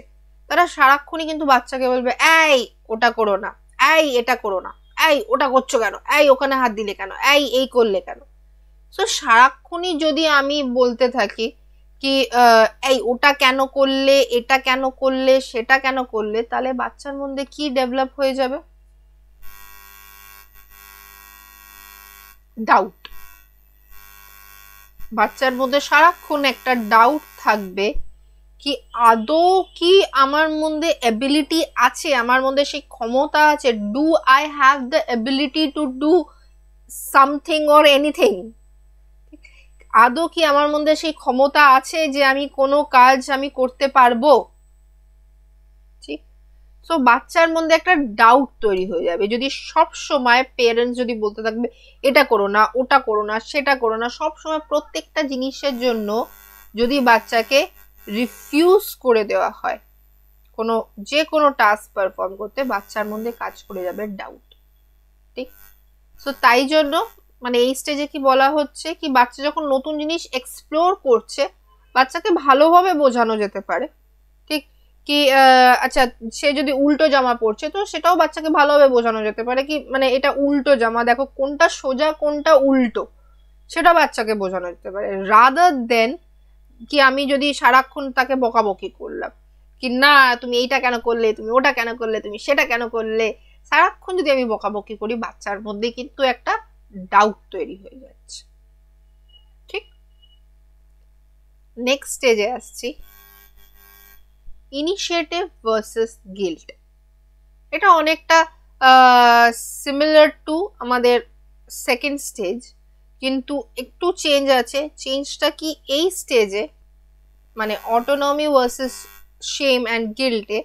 তারা সারাক্ষণই কিন্তু বাচ্চাকে বলবে এই ওটা করো না, এই এটা করো না, এই ওটা করছো কেন, এই ওখানে হাত দিলে কেন, এই করলে কেন। সো সারাক্ষণই যদি আমি বলতে থাকি কি এই ওটা কেন করলে, এটা কেন করলে, সেটা কেন করলে, তাহলে বাচ্চার মধ্যে কি ডেভেলপ হয়ে যাবে, ডাউট। বাচ্চার মধ্যে সারাক্ষণ একটা ডাউট থাকবে কি আদৌ কি আমার মধ্যে এবিলিটি আছে, আমার মধ্যে সেই ক্ষমতা আছে, do I have the ability to do something or anything, আদৌ কি আমার মধ্যে সেই ক্ষমতা আছে যে আমি কোনো কাজ আমি করতে পারবো। ঠিক সো বাচ্চার মধ্যে একটা ডাউট তৈরি হয়ে যাবে যদি সব সময় পেরেন্টস যদি বলতে থাকবে এটা করো না, ওটা করো না, সেটা করো না, সব সময় প্রত্যেকটা জিনিসের জন্য যদি বাচ্চাকে রিফিউজ করে দেওয়া হয় কোনো যে কোনো টাস্ক পারফর্ম করতে, বাচ্চার মধ্যে কাজ করে যাবে ডাউট। ঠিক সো তাই জন্য মানে এই স্টেজে কি বলা হচ্ছে কি বাচ্চা যখন নতুন জিনিস এক্সপ্লোর করছে বাচ্চাকে ভালোভাবে বোঝানো যেতে পারে। ঠিক কি আচ্ছা সে যদি উল্টো জামা পরছে তো সেটাও বাচ্চাকে ভালোভাবে বোঝানো যেতে পারে কি মানে এটা উল্টো জামা, দেখো কোনটা সোজা কোনটা উল্টো, সেটা বাচ্চাকে বোঝানো যেতে পারে, রাদার দেন কি আমি যদি সারাক্ষণ তাকে বকাবকি করলাম কি না তুমি এইটা কেন করলে, তুমি ওটা কেন করলে, তুমি সেটা কেন করলে, সারাক্ষণ যদি আমি বকাবকি করি বাচ্চার মধ্যে কিন্তু একটা ডাউট তৈরি হয়ে যাচ্ছে। ঠিক নেক্সট স্টেজে আসছি, ইনিশিয়েটিভ ভার্সেস গিল্ট। এটা অনেকটা সিমিলার টু আমাদের সেকেন্ড স্টেজ, কিন্তু একটু চেঞ্জ আছে। চেঞ্জটা কি এই স্টেজে মানে অটোনমি ভার্সেস শেম অ্যান্ড গিল্টে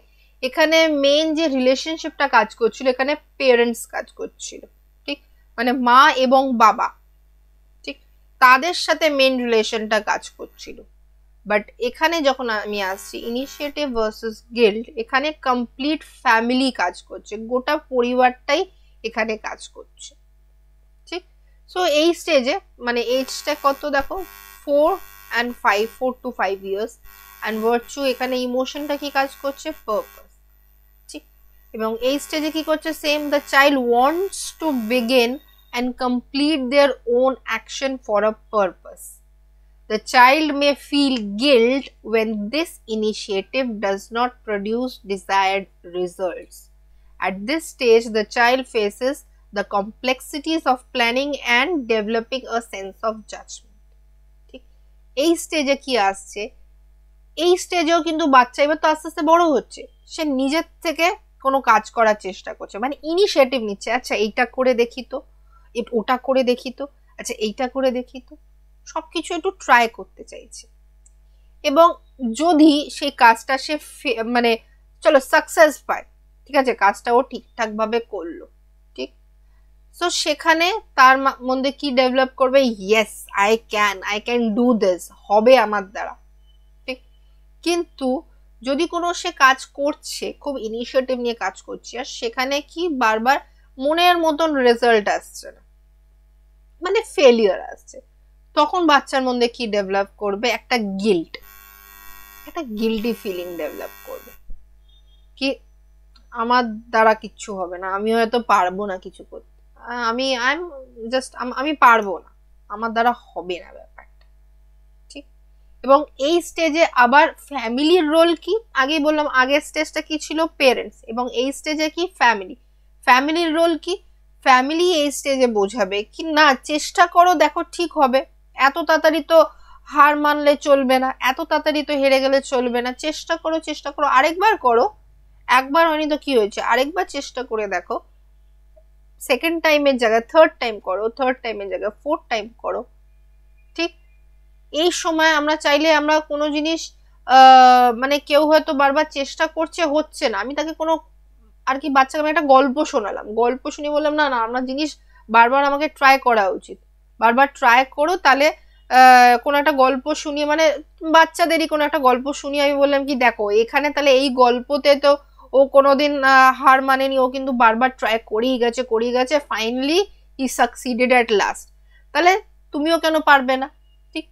এখানে মেন যে রিলেশনশিপটা কাজ করছিল এখানে পেরেন্টস কাজ করছিল। ঠিক মানে মা এবং বাবা, ঠিক তাদের সাথে মেন রিলেশনটা কাজ করছিল। বাট এখানে যখন আমি আসছি ইনিশিয়েটিভ ভার্সেস গিল্ট, এখানে কমপ্লিট ফ্যামিলি কাজ করছে, গোটা পরিবারটাই এখানে কাজ করছে। ঠিক সো এই স্টেজে মানে এজটা কত দেখো 4 to 5 years, অ্যান্ড ভার্চু এখানে ইমোশনটা কি কাজ করছে, পারপাস। ঠিক এবং এই স্টেজে কি করছে same, the child wants to begin and complete their own action for a purpose. The child may feel guilt when this initiative does not produce desired results. At this stage, the child faces the complexities of planning and developing a sense of judgment. ঠিক এই স্টেজে কি আসছে, এই স্টেজেও কিন্তু বাচ্চা এবার তো আস্তে আস্তে বড় হচ্ছে, সে নিজের থেকে কোনো কাজ করার চেষ্টা করছে, মানে ইনিশিয়েটিভ নিচ্ছে, আচ্ছা এইটা করে দেখি তো, ওটা করে দেখি তো, আচ্ছা এইটা করে দেখি তো, সবকিছু একটু ট্রাই করতে চাইছে। এবং যদি সেই কাজটা সে মানে চলো সাকসেস পায়, ঠিক আছে, কাজটা ও ঠিকঠাক ভাবে করলো, ঠিক, তো সেখানে তার মধ্যে কি ডেভেলপ করবে, yes I can do this, হবে আমার দ্বারা, ঠিক। কিন্তু যদি কোনো সে কাজ করছে, খুব ইনিশিয়েটিভ নিয়ে কাজ করছে, আর সেখানে কি বারবার মনের মতন রেজাল্ট আসছে না, মানে ফেলিয়ার আসছে, তখন বাচ্চার মধ্যে কি ডেভেলপ করবে, একটা গিল্টি ফিলিং ডেভেলপ করবে, কি আমার দ্বারা কিচ্ছু হবে না, আমি হয়তো পারবো না কিছু করতে, আমি পারবো না, আমার দ্বারা হবে না ব্যাপারটা, ঠিক। এবং এই স্টেজে আবার ফ্যামিলির রোল কি, আগেই বললাম, আগের স্টেজটা কি ছিল, পেরেন্টস, এবং এই স্টেজে কি ফ্যামিলির রোল কি, ফ্যামিলি এই স্টেজে বোঝাবে কি না, চেষ্টা করো, দেখো ঠিক হবে, এত তাড়াতাড়ি তো হার মানলে চলবে না, এত তাড়াতাড়ি তো হেরে গেলে চলবে না, চেষ্টা করো, আরেকবার করো, একবার হয়নি তো কি হয়েছে, আরেকবার চেষ্টা করে দেখো, সেকেন্ড টাইমের জায়গায় থার্ড টাইম করো, থার্ড টাইমের জায়গায় ফোর্থ টাইম করো, ঠিক। এই সময় আমরা চাইলে আমরা কোনো জিনিস মানে কেউ হয়তো বারবার চেষ্টা করছে, হচ্ছে না, আমি তাকে কোনো আর কি বাচ্চাকে আমি একটা গল্প শোনালাম, গল্প শুনে বললাম না আমরা জিনিস বারবার আমাকে ট্রাই করা উচিত, বারবার ট্রাই করো, তাহলে কোনো একটা গল্প শুনিয়ে, মানে বাচ্চাদেরই কোনো একটা গল্প শুনিয়ে আমি বললাম কি দেখো এখানে তাহলে এই গল্পতে তো ও কোনোদিন হার মানেনি, ও কিন্তু বারবার ট্রাই করেই গেছে, finally he succeeded at last, তাহলে তুমিও কেন পারবে না, ঠিক।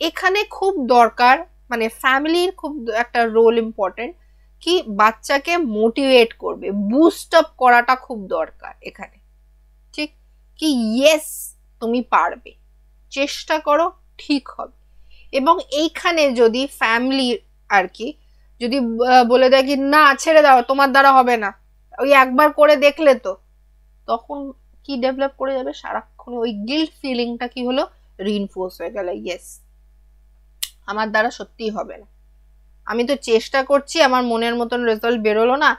এখানে খুব দরকার, মানে ফ্যামিলির খুব একটা রোল ইম্পর্টেন্ট, কি বাচ্চাকে মোটিভেট করবে, বুস্ট আপ করাটা খুব দরকার এখানে, ঠিক, কি ইয়েস তুমি পারবে, চেষ্টা করো, ঠিক হবে। এবং এইখানে যদি ফ্যামিলি আর কি যদি বলে দেয় কি না ছেড়ে দাও তোমার দ্বারা হবে না, ওই একবার করে দেখলে তো, তখন কি ডেভেলপ করে যাবে, সারাক্ষণ ওই গিল্ট ফিলিংটা কি হলো, রিইনফোর্স হয়ে গেল, ইয়েস আমার দ্বারা সত্যিই হবে না, আমি তো চেষ্টা করছি, আমার মনের মতন রেজাল্ট বেরোলো না,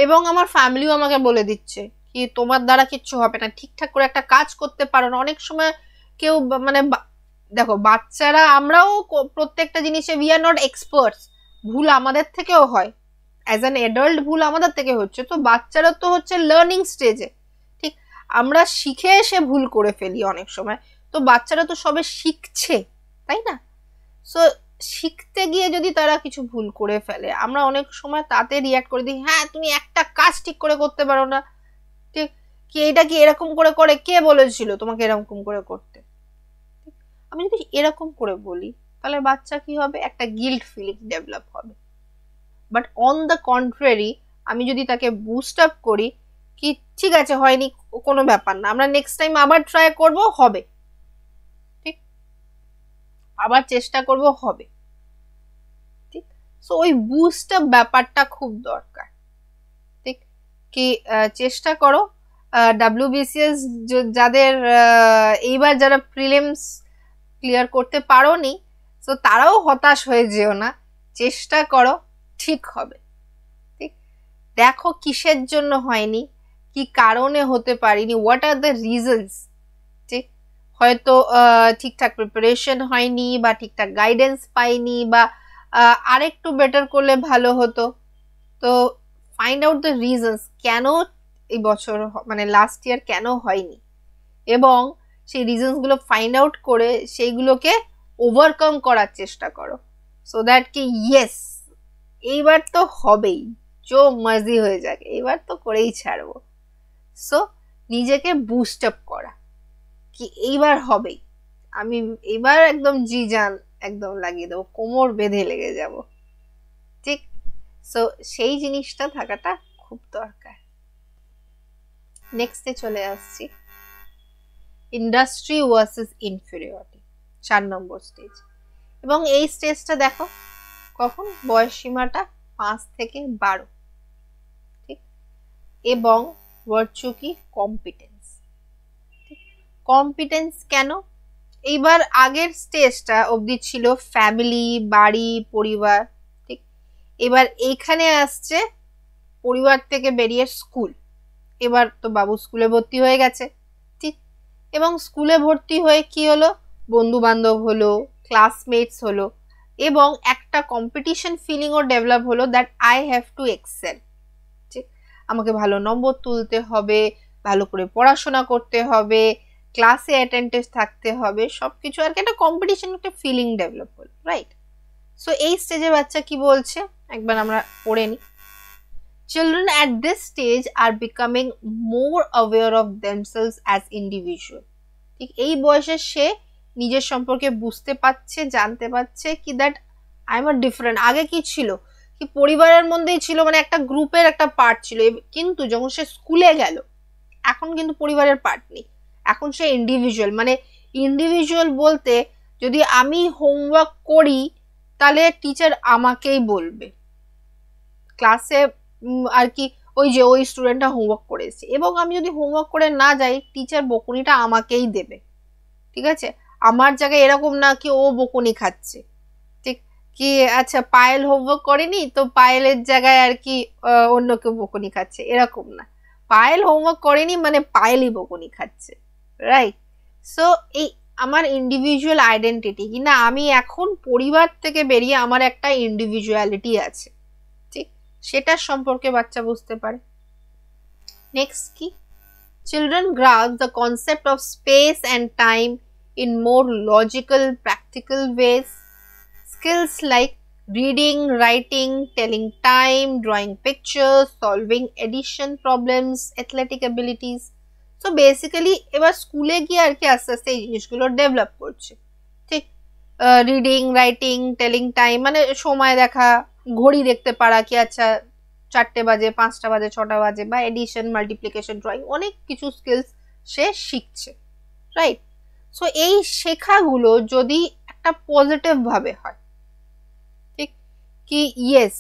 এবং আমার ফ্যামিলিও আমাকে বলে দিচ্ছে কি তোমার দ্বারা কিচ্ছু হবে না, ঠিকঠাক করে একটা কাজ করতে পারো না। অনেক সময় কেউ মানে দেখো বাচ্চারা, আমরাও প্রত্যেকটা জিনিসে উই আর নট এক্সপার্টস, ভুল আমাদের থেকেও হয়, অ্যাজ অ্যান অ্যাডাল্ট ভুল আমাদের থেকে হচ্ছে, তো বাচ্চারা তো হচ্ছে লার্নিং স্টেজে, ঠিক, আমরা শিখে এসে ভুল করে ফেলি অনেক সময়, তো বাচ্চারা তো সবে শিখছে, তাই না? সো শিখতে গিয়ে যদি তারা কিছু ভুল করে ফেলে, আমরা অনেক সময় তাতে রিয়াক্ট করে দিই, হ্যাঁ তুমি একটা কাজ ঠিক করে করতে পারো না, ঠিক, কি এটা কি এরকম করে কে বলেছিল তোমাকে এরকম করে করতে, আমি যদি এরকম করে বলি তাহলে বাচ্চা কি হবে, একটা গিল্ট ফিলিং ডেভেলপ হবে। বাট অন দ্য কন্ট্রারি, আমি যদি তাকে বুস্ট আপ করি কি ঠিক আছে হয়নি কোনো ব্যাপার না, আমরা নেক্সট টাইম আবার ট্রাই করব, হবে, ঠিক, আবার চেষ্টা করব, হবে, ঠিক। সো ওই বুস্ট আপ ব্যাপারটা খুব দরকার, ঠিক, কি চেষ্টা করো, WBCS যাদের এইবার যারা প্রিলিমস ক্লিয়ার করতে পারোনি, তো তারাও হতাশ হয়ে যেও না, চেষ্টা করো, ঠিক হবে, ঠিক। দেখো কিসের জন্য হয়নি, কি কারণে হতে পারিনি, হোয়াট আর দ্য রিজনস, ঠিক, হয়তো ঠিকঠাক প্রিপারেশন হয়নি, বা ঠিকঠাক গাইডেন্স পাইনি, বা আরেকটু বেটার করলে ভালো হতো, তো ফাইন্ড আউট দ্য রিজনস, কেন এই বছর মানে লাস্ট ইয়ার কেন হয়নি, এবং সেই রিজনস গুলো ফাইন্ড আউট করে সেইগুলোকে ওভারকাম করার চেষ্টা করো, সো দ্যাট কি ইয়েস এইবার তো হবেই, জো মার্জি হয়ে যাক, এইবার তো করেই ছাড়বো। সো নিজেকে বুস্ট আপ করা, কি এইবার হবেই, আমি এবার একদম জি জান একদম লাগিয়ে দেবো, কোমর বেঁধে লেগে যাব, ঠিক। সো সেই জিনিসটা থাকাটা খুব দরকার। নেক্সটে চলে আসছি, ইন্ডাস্ট্রি ভার্সেস ইনফেরিয়রিটি, 4 নম্বর স্টেজ। এবং এই স্টেজটা দেখো কখন, বয়স সীমাটা 5 থেকে 12, ঠিক। এবং ভার্চু কি, কম্পিটেন্স। কম্পিটেন্স কেন, এইবার আগের স্টেজটা অবধি ছিল ফ্যামিলি, বাড়ি, পরিবার, ঠিক। এবার এইখানে আসছে পরিবার থেকে বেরিয়ে স্কুল। এবার তো বাবু স্কুলে ভর্তি হয়ে গেছে, ঠিক। এবং স্কুলে ভর্তি হয়ে কি হলো, বন্ধু বান্ধব হলো, ক্লাসমেটস হলো, এবং একটা কম্পিটিশন ফিলিংও ডেভেলপ হলো, that I have to excel, ঠিক। আমাকে ভালো নম্বর তুলতে হবে, ভালো করে পড়াশোনা করতে হবে, ক্লাসে অ্যাটেন্ডেন্স থাকতে হবে, সবকিছু আর কি একটা কম্পিটিশন, একটা ফিলিং ডেভেলপ হলো, রাইট। সো এই স্টেজে বাচ্চা কি বলছে একবার আমরা পড়ে নিই। Children at this stage are becoming more aware of themselves as individual, ঠিক। এই বয়সে সে নিজের সম্পর্কে বুঝতে পারছে, জানতে পারছে কি that I am a different. আগে কি ছিল, কি পরিবারের মধ্যেই ছিল, মানে একটা গ্রুপের একটা পার্ট ছিল, কিন্তু যখন সে স্কুলে গেল এখন কিন্তু পরিবারের পার্ট নেই, এখন সে ইন্ডিভিজুয়াল। মানে ইন্ডিভিজুয়াল বলতে যদি আমি হোমওয়ার্ক করি তাহলে টিচার আমাকেই বলবে ক্লাসে, আর কি ওই যে ওই স্টুডেন্টটা হোমওয়ার্ক করেছে, এবং আমি যদি হোমওয়ার্ক করে না যাই টিচার বকুনিটা আমাকেই দেবে, ঠিক আছে। আমার জায়গায় এরকম না কি ও বকুনি খাচ্ছে, ঠিক। কি আচ্ছা পায়েল হোমওয়ার্ক করেনি তো পায়েলের জায়গায় আর কি অন্য কেউ বকুনি খাচ্ছে, এরকম না। পায়েল হোমওয়ার্ক করেনি মানে পায়েলই বকুনি খাচ্ছে, রাইট। সো এই আমার ইন্ডিভিজুয়াল আইডেন্টিটি, কি না আমি এখন পরিবার থেকে বেরিয়ে আমার একটা ইন্ডিভিজুয়ালিটি আছে, ঠিক, সেটার সম্পর্কে বাচ্চা বুঝতে পারে। নেক্সট কি, children grasp the concept of space and time in more logical, practical ways. Skills like reading, writing, telling time, drawing pictures, solving addition problems, athletic abilities. So basically এবার স্কুলে গিয়ে আর কি আস্তে আস্তে এই জিনিসগুলো ডেভেলপ করছে, ঠিক। রিডিং, রাইটিং, টেলিং টাইম, মানে সময় দেখা, ঘড়ি দেখতে পারা, কি আচ্ছা 4টে বাজে, 5টা বাজে, 6টা বাজে, বা এডিশন, মাল্টিপ্লিকেশন, ড্রয়িং, অনেক কিছু স্কিলস সে শিখছে, রাইট। সো এই শেখাগুলো যদি একটা পজিটিভ ভাবে হয়, ঠিক, কি ইয়েস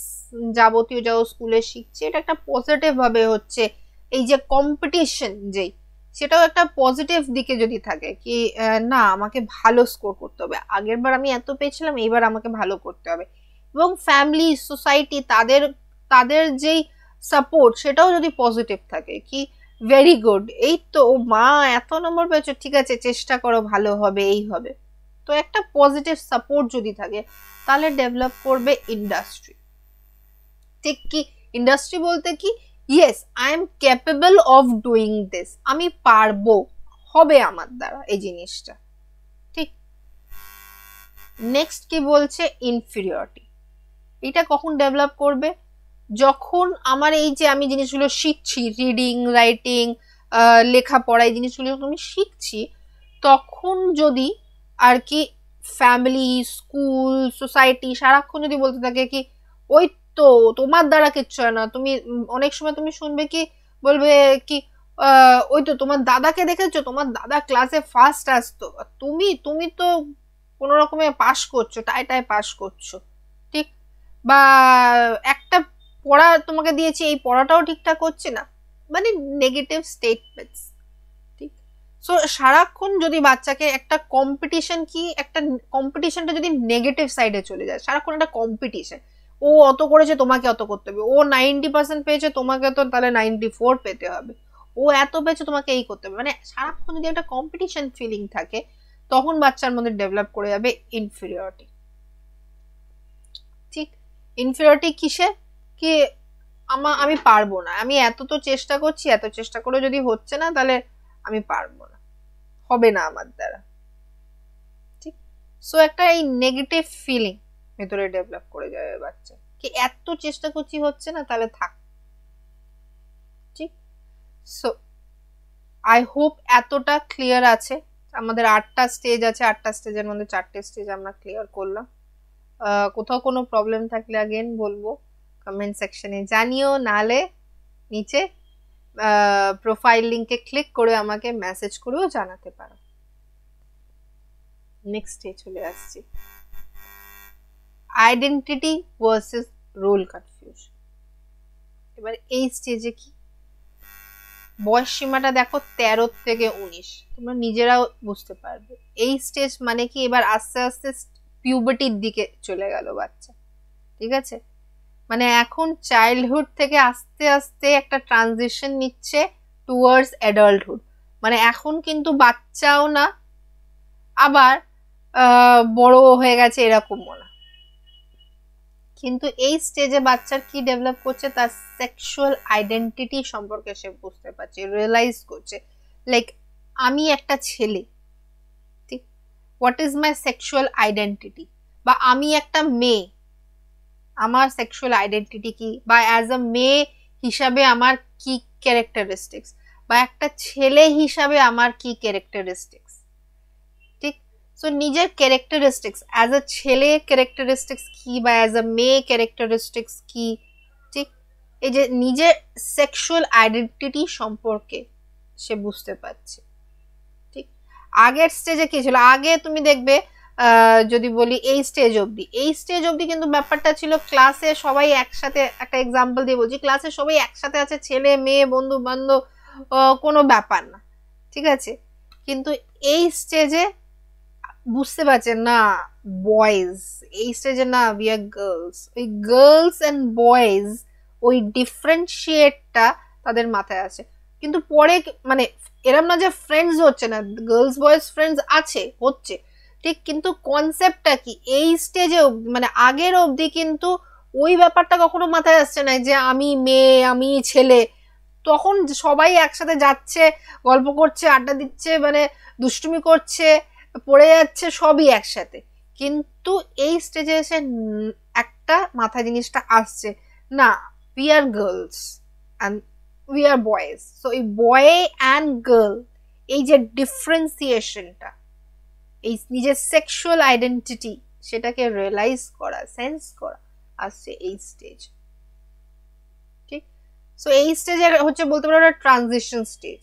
যাবতীয় যাও স্কুলে শিখছে এটা একটা পজিটিভ ভাবে হচ্ছে, এই যে কম্পিটিশন যেই সেটাও একটা পজিটিভ দিকে যদি থাকে, কি না আমাকে ভালো স্কোর করতে হবে, আগের বার আমি এত পেয়েছিলাম এইবার আমাকে ভালো করতে হবে, এবং ফ্যামিলি, সোসাইটি, তাদের তাদের যেই সাপোর্ট সেটাও যদি পজিটিভ থাকে, কি ভেরি গুড, এই তো মা এত নম্বর পেয়েছো, ঠিক আছে চেষ্টা করো, ভালো হবে, এই হবে। তো একটা পজিটিভ সাপোর্ট যদি থাকে তাহলে ডেভেলপ করবে ইন্ডাস্ট্রি, ঠিক। কি ইন্ডাস্ট্রি বলতে কি, yes I am capable of doing this, আমি পারবো, হবে আমার দ্বারা এই জিনিসটা, ঠিক। নেক্সট কি বলছে, ইনফিরিয়রিটি। এটা কখন ডেভেলপ করবে, যখন আমার এই যে আমি জিনিসগুলো শিখছি, রিডিং, রাইটিং, লেখাপড়া, এই জিনিসগুলো যখন আমি শিখছি, তখন যদি আর কি ফ্যামিলি, স্কুল, সোসাইটি সারাক্ষণ যদি বলতে থাকে কি ওই তো তোমার দ্বারা কিচ্ছু হয় না, তুমি অনেক সময় তুমি শুনবে কি বলবে কি ওই তো তোমার দাদাকে দেখেছো, তোমার দাদা ক্লাসে ফার্স্ট আসতো, তুমি তুমি তো কোনো রকমে পাস করছো, টাই পাস করছো, ঠিক। বা একটা পড়া তোমাকে দিয়েছি এই পড়াটাও ঠিকঠাক হচ্ছে না, মানে নেগেটিভ স্টেটমেন্টস, ঠিক। সো সারাক্ষণ যদি বাচ্চাকে একটা কম্পিটিশন, কি একটা কম্পিটিশনটা যদি নেগেটিভ সাইডে চলে যায়, সারাক্ষণ একটা কম্পিটিশন, ও অত করেছে তোমাকে অত করতে হবে, ও 90% পেয়েছে তোমাকে তো তাহলে 94 পেতে হবে, ও এত পেয়েছে তোমাকে এই করতে হবে, মানে সারাক্ষণ যদি একটা কম্পিটিশন ফিলিং থাকে তখন বাচ্চার মধ্যে ডেভেলপ করে যাবে ইনফিরিয়রিটি, ঠিক। ইনফিরিয়রিটি কিসে, কি আমি পারবো না, আমি এত তো চেষ্টা করছি, এত চেষ্টা করে যদি হচ্ছে না তাহলে আমি পারবো না, হবে না আমার দ্বারা, ঠিক। সো একটা এই নেগেটিভ ফিলিং ভেতরে ডেভেলপ করে যাবে বাচ্চা, কি এত চেষ্টা করছি হচ্ছে না তাহলে থাক, ঠিক। সো আই হোপ এতটা ক্লিয়ার আছে। আমাদের 8টা স্টেজ আছে, 8টা স্টেজের মধ্যে 4টে স্টেজ আমরা ক্লিয়ার করলাম। কোথাও কোনো প্রবলেম থাকলে আগেন বলবো, কমেন্ট সেকশনে জানিও, নালে নিচে প্রোফাইল লিংকে ক্লিক করে আমাকে মেসেজ করেও জানাতে পারো। নেক্সট ডে চলে আসছি। Identity versus role confusion. এবার এই স্টেজে কি বয়স সীমাটা দেখো 13 থেকে 19, তোমরা নিজেরাও বুঝতে পারবে। এই স্টেজ মানে কি এবার আস্তে আস্তে পিউবার্টির দিকে চলে গেল বাচ্চা, ঠিক আছে? মানে এখন চাইল্ডহুড থেকে আস্তে আস্তে একটা ট্রানজিশন নিচ্ছে টুয়ার্ডস অ্যাডাল্টহুড। মানে এখন কিন্তু বাচ্চাও না, আবার বড় হয়ে গেছে এরকমও না। কিন্তু এই স্টেজে বাচ্চার কি ডেভেলপ করছে, তার সেক্সুয়াল আইডেন্টিটি সম্পর্কে সে বুঝতে পারছে, রিয়েলাইজ করছে, লাইক আমি একটা ছেলে, ঠিক, what is my sexual identity, বা আমি একটা মেয়ে, আমার সেক্সুয়াল আইডেন্টিটি কি, বা অ্যাজ আ মেয়ে হিসাবে আমার কি ক্যারেক্টারিস্টিক্স, বা একটা ছেলে হিসাবে আমার কি ক্যারেক্টারিস্টিক্স, ঠিক। সো নিজের ক্যারেক্টারিস্টিক্স অ্যাজ আ ছেলে ক্যারেক্টারিস্টিক্স কি, বা অ্যাজ আ মেয়ে ক্যারেক্টারিস্টিক্স কি, ঠিক, এই যে নিজের সেক্সুয়াল আইডেন্টিটি সম্পর্কে সে বুঝতে পারছে, ঠিক। আগের স্টেজে কি ছিল, আগে তুমি দেখবে যদি বলি এই স্টেজ অবধি কিন্তু ব্যাপারটা ছিল ক্লাসে সবাই একসাথে, একটা এক্সাম্পল দিয়ে বলছি, ক্লাসে সবাই একসাথে আছে, ছেলে মেয়ে বন্ধু বান্ধব, কোনো ব্যাপার না, ঠিক আছে। কিন্তু এই স্টেজে বুঝতে পারছেন না বয়েজ, এই স্টেজে না উই আর গার্লস, ওই গার্লস অ্যান্ড বয়েজ ওই ডিফারেন্সিয়েটটা তাদের মাথায় আছে। কিন্তু পরে মানে এরম না যে ফ্রেন্ডস হচ্ছে না, গার্লস বয়েজ ফ্রেন্ডস আছে, হচ্ছে, ঠিক, কিন্তু কনসেপ্টটা কি এই স্টেজে মানে আগের অবধি কিন্তু ওই ব্যাপারটা কখনো মাথায় আসছে না যে আমি মেয়ে আমি ছেলে। তখন সবাই একসাথে যাচ্ছে, গল্প করছে, আড্ডা দিচ্ছে, মানে দুষ্টুমি করছে, পড়ে যাচ্ছে, সবই একসাথে। কিন্তু এই স্টেজে এসে একটা মাথায় জিনিসটা আসছে, না we are girls and we are boys. So এই বয় অ্যান্ড গার্ল, এই যে ডিফারেন্সিয়েশনটা, এই নিজের সেক্সুয়াল আইডেন্টিটি, সেটাকে রিয়েলাইজ করা, সেন্স করা আসছে এই স্টেজ, ঠিক। সো এই স্টেজে হচ্ছে বলতে পারো একটা ট্রানজিশন স্টেজ,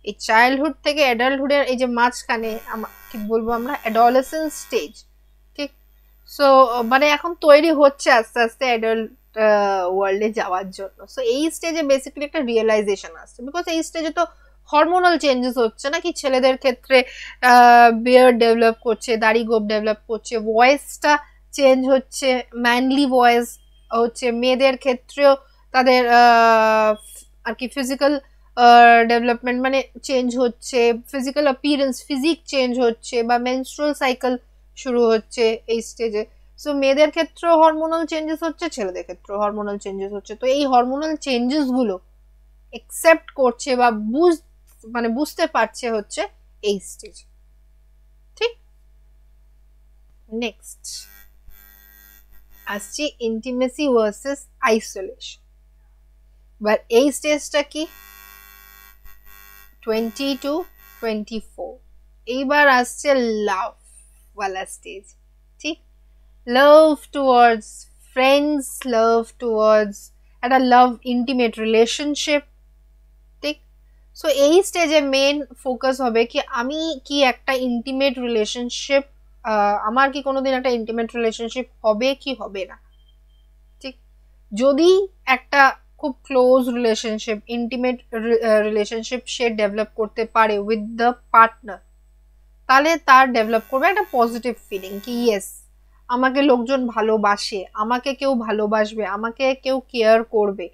এই চাইল্ডহুড থেকে অ্যাডাল্টহুডের এই যে মাঝখানে কি বলবো আমরা, অ্যাডোলেসেন্স স্টেজ, ঠিক। সো মানে এখন তৈরি হচ্ছে আস্তে আস্তে অ্যাডাল্ট ওয়ার্ল্ডে যাওয়ার জন্য। সো এই স্টেজে বেসিক্যালি একটা রিয়েলাইজেশন আসছে, বিকজ এই স্টেজে তো হরমোনাল চেঞ্জেস হচ্ছে নাকি, ছেলেদের ক্ষেত্রে বিয়ার্ড ডেভেলপ করছে, দাড়ি গোপ ডেভেলপ করছে, ভয়েসটা চেঞ্জ হচ্ছে, ম্যানলি ভয়েস হচ্ছে, মেয়েদের ক্ষেত্রেও তাদের আর কি ফিজিক্যাল ডেভেলপমেন্ট মানে চেঞ্জ হচ্ছে, ফিজিক্যাল অ্যাপিয়ারেন্স ফিজিক চেঞ্জ হচ্ছে, বা মেনস্ট্রুয়াল সাইকেল শুরু হচ্ছে এই স্টেজে। সো মেয়েদের ক্ষেত্রেও হরমোনাল চেঞ্জেস হচ্ছে, ছেলেদের ক্ষেত্রেও হরমোনাল চেঞ্জেস হচ্ছে। তো এই হরমোনাল চেঞ্জেস গুলো একসেপ্ট করছে বা বুঝতে পারছে হচ্ছে এই স্টেজ, ঠিক। নেক্সট আসছে ইন্টিমেসি ভার্সেস আইসোলেশন। এবার এই স্টেজটা কি 20 to 24, এইবার আসছে লাভ ওয়ালা স্টেজ, ঠিক। লাভ টুয়ার্ডস ফ্রেন্ডস, লাভ টুয়ার্ডস একটা লাভ ইন্টিমেট রিলেশনশিপ, ঠিক। সো এই স্টেজে মেন ফোকাস হবে কি আমি কি একটা ইন্টিমেট রিলেশনশিপ, আমার কি কোনোদিন একটা ইন্টিমেট রিলেশনশিপ হবে কি হবে না, ঠিক। যদি একটা খুব ক্লোজ রিলেশনশিপ, ইন্টিমেট রিলেশনশিপ সে ডেভেলপ করতে পারে উইথ দ্য পার্টনার, তাহলে তার ডেভেলপ করবে একটা পজিটিভ ফিলিং কি ইয়েস আমাকে লোকজন ভালোবাসে, আমাকে কেউ ভালোবাসবে, আমাকে কেউ কেয়ার করবে,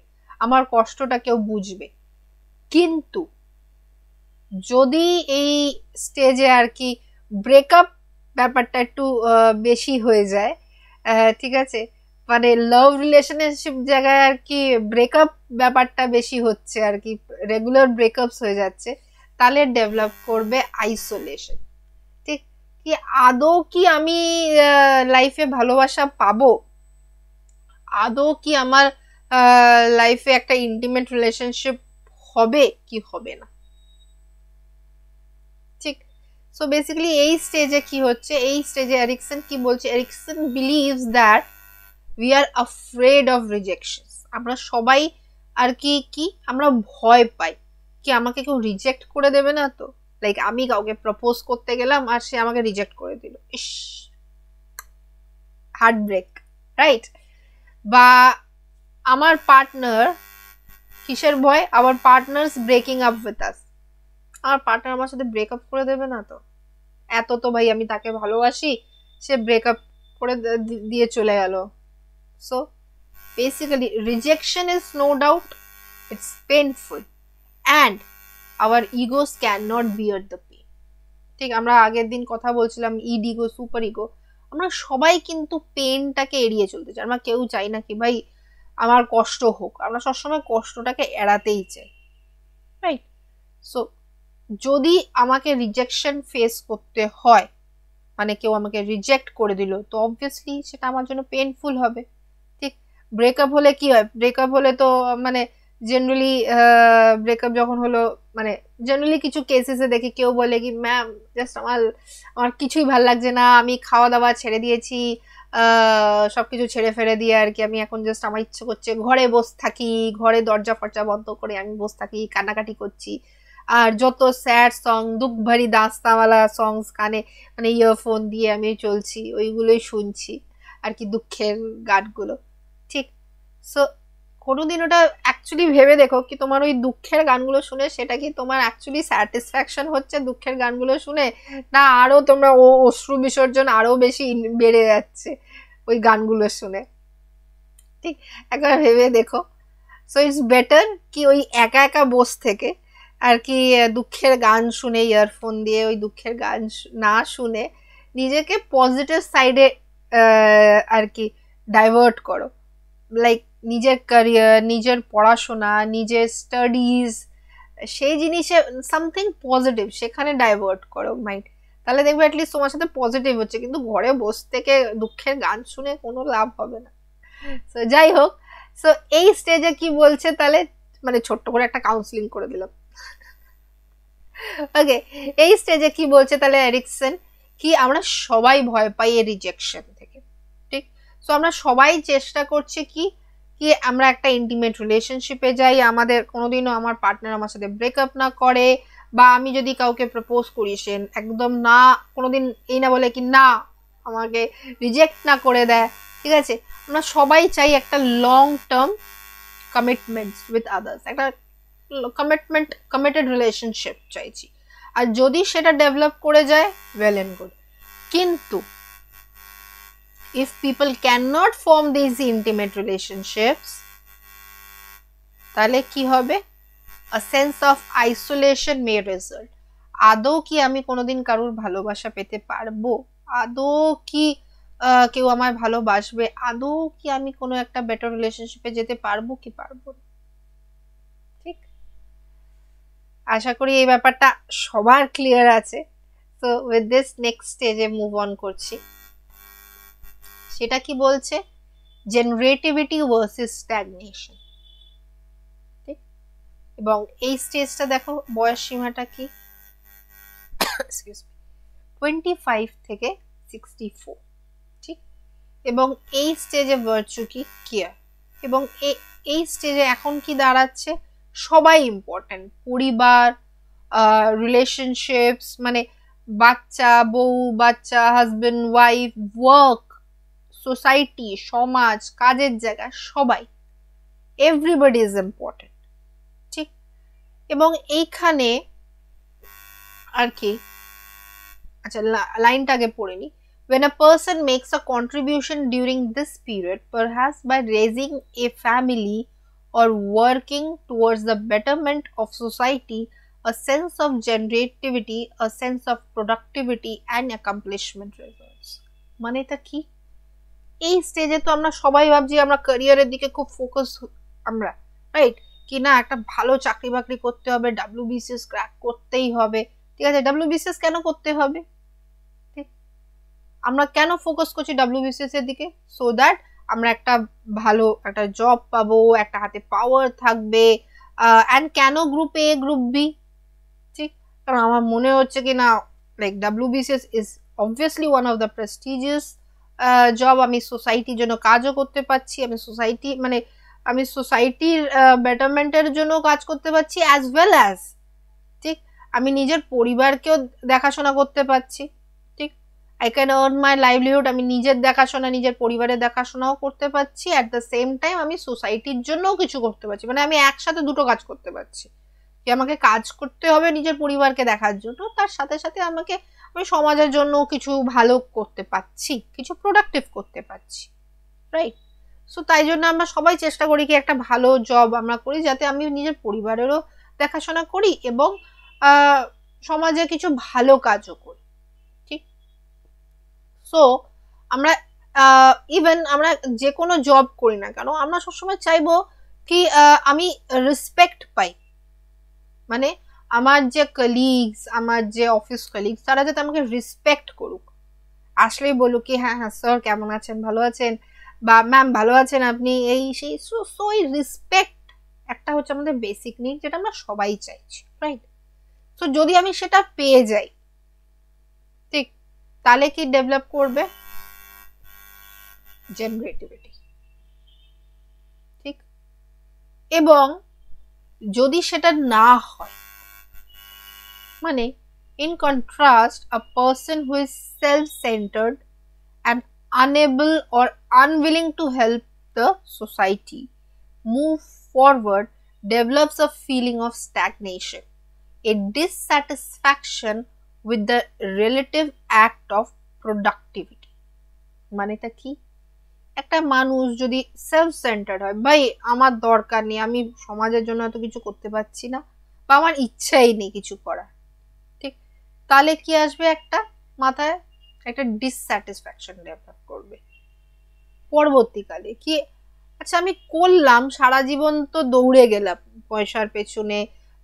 আমার কষ্টটা কেউ বুঝবে। কিন্তু যদি এই স্টেজে আর কি ব্রেকআপ ব্যাপারটা একটু বেশি হয়ে যায়, ঠিক আছে, মানে লাভ রিলেশনশিপ জায়গায় আর কি ব্রেকআপ ব্যাপারটা বেশি হচ্ছে আর কি, রেগুলার ব্রেকআপস হয়ে যাচ্ছে, তাহলে ডেভেলপ করবে আইসোলেশন, ঠিক। কি আদৌ কি আমি লাইফে ভালোবাসা পাবো, আদৌ কি আমার লাইফে একটা ইন্টিমেট রিলেশনশিপ হবে কি হবে না, ঠিক। সো বেসিক্যালি এই স্টেজে কি হচ্ছে, এই স্টেজে এরিকসন কি বলছে, Erikson believes that we are afraid of rejections, আমরা সবাই আর কি আমরা ভয় পাই কি আমাকে কেউ রিজেক্ট করে দেবে না তো, লাইক আমি কাউকে প্রপোজ করতে গেলাম আর সে আমাকে রিজেক্ট করে দিল, ইস হার্ট ব্রেক, রাইট? বা আমার পার্টনার, কিসের ভয়? Our partners breaking up with us. আমার পার্টনার আমার সাথে ব্রেকআপ করে দেবে না তো? এত তো ভাই আমি তাকে ভালোবাসি, সে ব্রেকআপ করে দিয়ে চলে গেল। So basically rejection is no doubt it's painful and our egos can not bear the pain. ঠিক, আমরা আগের দিন কথা বলছিলাম ইড ইগো সুপার ইগো, আমরা সবাই কিন্তু পেনটাকে এড়িয়ে চলতে চাই। আমরা কেউ চাই না কি ভাই আমার কষ্ট হোক, আমরা সবসময় কষ্টটাকে এড়াতেই চাই, রাইট? সো যদি আমাকে রিজেকশন ফেস করতে হয়, মানে কেউ আমাকে রিজেক্ট করে দিল, তো অবভিয়াসলি সেটা আমার জন্য পেনফুল হবে। ঠিক, ব্রেকআপ হলে কি হয়? ব্রেকআপ হলে তো মানে জেনারেলি ব্রেকআপ যখন হলো, মানে জেনারেলি কিছু কেসেসে দেখি কেউ বলে কি ম্যাম জাস্ট আমার আমার কিছুই ভাল লাগছে না, আমি খাওয়া দাওয়া ছেড়ে দিয়েছি, সবকিছু ছেড়ে ফেলে দিয়ে আর কি আমি এখন জাস্ট আমার ইচ্ছে করছে ঘরে বসে থাকি, ঘরে দরজা ফরজা বন্ধ করে আমি বসে থাকি, কান্নাকাটি করছি, আর যত স্যাড সং, দুঃখ ভারী দাস্তাওয়ালা সংস কানে মানে ইয়ারফোন দিয়ে আমি চলছি, ওইগুলোই শুনছি আর কি, দুঃখের গানগুলো। ঠিক, সো কোনোদিন ওটা অ্যাকচুয়ালি ভেবে দেখো কি তোমার ওই দুঃখের গানগুলো শুনে সেটা কি তোমার অ্যাকচুয়ালি স্যাটিসফ্যাকশন হচ্ছে দুঃখের গানগুলো শুনে, না আরো তোমরা অশ্রু বিসর্জন আরো বেশি বেড়ে যাচ্ছে ওই গানগুলো শুনে? ঠিক, একবার ভেবে দেখো। সো ইটস বেটার কি ওই একা একা বস থেকে আর কি দুঃখের গান শুনে, ইয়ারফোন দিয়ে ওই দুঃখের গান না শুনে নিজেকে পজিটিভ সাইডে আর কি ডাইভার্ট করো। লাইক নিজের ক্যারিয়ার, নিজের পড়াশোনা, নিজের স্টাডিজ, সেই জিনিসে সামথিং পজিটিভ সেখানে ডাইভার্ট করো মাইন্ড, তাহলে দেখবে অ্যাটলিস্ট তোমার সাথে পজিটিভ হচ্ছে। কিন্তু ঘরে বসে থেকে দুঃখের গান শুনে কোনো লাভ হবে না। সো যাই হোক, সো এই স্টেজে কি বলছে তাহলে, মানে ছোট্ট করে একটা কাউন্সিলিং করে দিলাম। ওকে, এই স্টেজে কি বলছে তাহলে এরিকসন, কি আমরা সবাই ভয় পাই এই রিজেকশন থেকে। ঠিক, সো আমরা সবাই চেষ্টা করছি কি কি আমরা একটা ইন্টিমেট রিলেশনশিপে যাই, আমাদের কোনোদিনও আমার পার্টনার আমার সাথে ব্রেকআপ না করে, বা আমি যদি কাউকে প্রপোজ করি সে একদম না কোনোদিন এই না বলে কি না আমাকে রিজেক্ট না করে দেয়। ঠিক আছে, আমরা সবাই চাই একটা long term commitment with others, একটা কমিটেড রিলেশনশিপ চাইছি। আর যদি সেটা ডেভেলপ করে যায় ওয়েল এন্ড গুড, কিন্তু if people cannot form these intimate relationships, তাহলে কি হবে? a sense of isolation may result. আদৌ কি আমি কোনোদিন কারোর ভালোবাসা পেতে পারবো? আদৌ কি কেউ আমার ভালোবাসবে? আদৌ কি আমি কোনো একটা বেটার রিলেশনশিপে যেতে পারবো কি পারবো না? ঠিক, আশা করি এই ব্যাপারটা সবার ক্লিয়ার আছে। তো উইথ দিস নেক্সট স্টেজে মুভ অন করছি। সেটা কি বলছে? জেনারেটিভিটি ভার্সেস স্ট্যাগনেশন। ঠিক, এবং এই স্টেজটা দেখো বয়স সীমাটা কি 25 থেকে 64। ঠিক, এবং এই স্টেজে ভার্চু কি কেয়ার, এবং এই স্টেজে এখন কি দাঁড়াচ্ছে? সবাই ইম্পর্টেন্ট, পরিবার, রিলেশনশিপস, মানে বাচ্চা, বউ বাচ্চা, হাজবেন্ড ওয়াইফ, ওয়ার্ক, সোসাইটি, সমাজ, কাজের জায়গা, সবাই, এভরিবডি ইজ ইম্পর্টেন্ট। ঠিক, এবং এইখানে আর কি, আচ্ছা লাইনটা আগে পড়ে নি। When a person makes a contribution during this period, perhaps by raising a family or working towards the betterment of society, a sense of generativity, a sense of productivity and accomplishment results. মানে এটা কি? এই স্টেজে তো আমরা সবাই ভাবছি আমরা ক্যারিয়ারের দিকে খুব ফোকাস, আমরা রাইট কি না, একটা ভালো চাকরি বাকরি করতে হবে, WBCS ক্র্যাক করতেই হবে। ঠিক আছে, WBCS কেন করতে হবে? ঠিক, আমরা কেন ফোকাস করছি WBCS এর দিকে? সো দ্যাট আমরা একটা ভালো একটা জব পাবো, একটা হাতে পাওয়ার থাকবে। অ্যান্ড কেন গ্রুপ এ গ্রুপ বি? ঠিক, কারণ আমার মনে হচ্ছে কি না like WBCS is obviously one of the prestigious job. আমি সোসাইটির জন্য কাজও করতে পারছি, আমি সোসাইটির বেটারমেন্টের জন্য কাজ করতে পারছি, অ্যাজ ওয়েল অ্যাজ ঠিক আমি নিজের পরিবারকেও দেখাশোনা করতে পারছি। ঠিক, I can earn my livelihood, আমি নিজের দেখাশোনা, নিজের পরিবারের দেখাশোনাও করতে পারছি, অ্যাট দ্য সেম টাইম আমি সোসাইটির জন্যও কিছু করতে পারছি। মানে আমি একসাথে দুটো কাজ করতে পারছি, কি আমাকে কাজ করতে হবে নিজের পরিবারকে দেখার জন্য, তার সাথে সাথে আমি সমাজের জন্য কিছু ভালো করতে পারছি, কিছু প্রোডাক্টিভ করতে পারছি, রাইট? সো তাই জন্য আমরা সবাই চেষ্টা করি কি একটা ভালো জব আমরা করি, যাতে আমি নিজের পরিবারেরও দেখাশোনা করি এবং সমাজে কিছু ভালো কাজও করি, ঠিক? সো আমরা ইভেন আমরা যে কোনো জব করি না কেন, আমরা সবসময় চাইবো কি আমি রেসপেক্ট পাই, মানে আমার যে কলিগস, আমার যে অফিস কলিগস, তারা যাতে আমাকে রেসপেক্ট করুক, আসলেই বলুক কি হ্যাঁ হ্যাঁ স্যার কেমন আছেন, ভালো আছেন, বা ম্যাম ভালো আছেন আপনি, এই সেই। সো এই রেসপেক্ট একটা হচ্ছে আমাদের বেসিক নিড, যেটা আমরা সবাই চাইছি, রাইট? তো যদি আমি সেটা পেয়ে যাই, ঠিক, তাহলে কি ডেভেলপ করবে? জেনারেটিভিটি, ঠিক? এবং যদি সেটা না হয়, মানে in contrast, a person who is self-centered and unable or unwilling to help the society move forward develops a feeling of stagnation, a dissatisfaction with the relative act of productivity. মানেটা কি? একটা মানুষ যদি সেলফ সেন্টার্ড হয়, ভাই আমার দরকার নেই, আমি সমাজের জন্য এত কিছু করতে পারছি না, বা আমার ইচ্ছাই নেই কিছু করার, ঠিক, তাহলে কি আসবে? একটা মাথায় একটা ডিসস্যাটিসফ্যাকশন ডেভেলপ করবে পরবর্তীকালে। কি আচ্ছা আমি করলাম, সারা জীবন তো দৌড়ে গেলাম পয়সার পেছনে,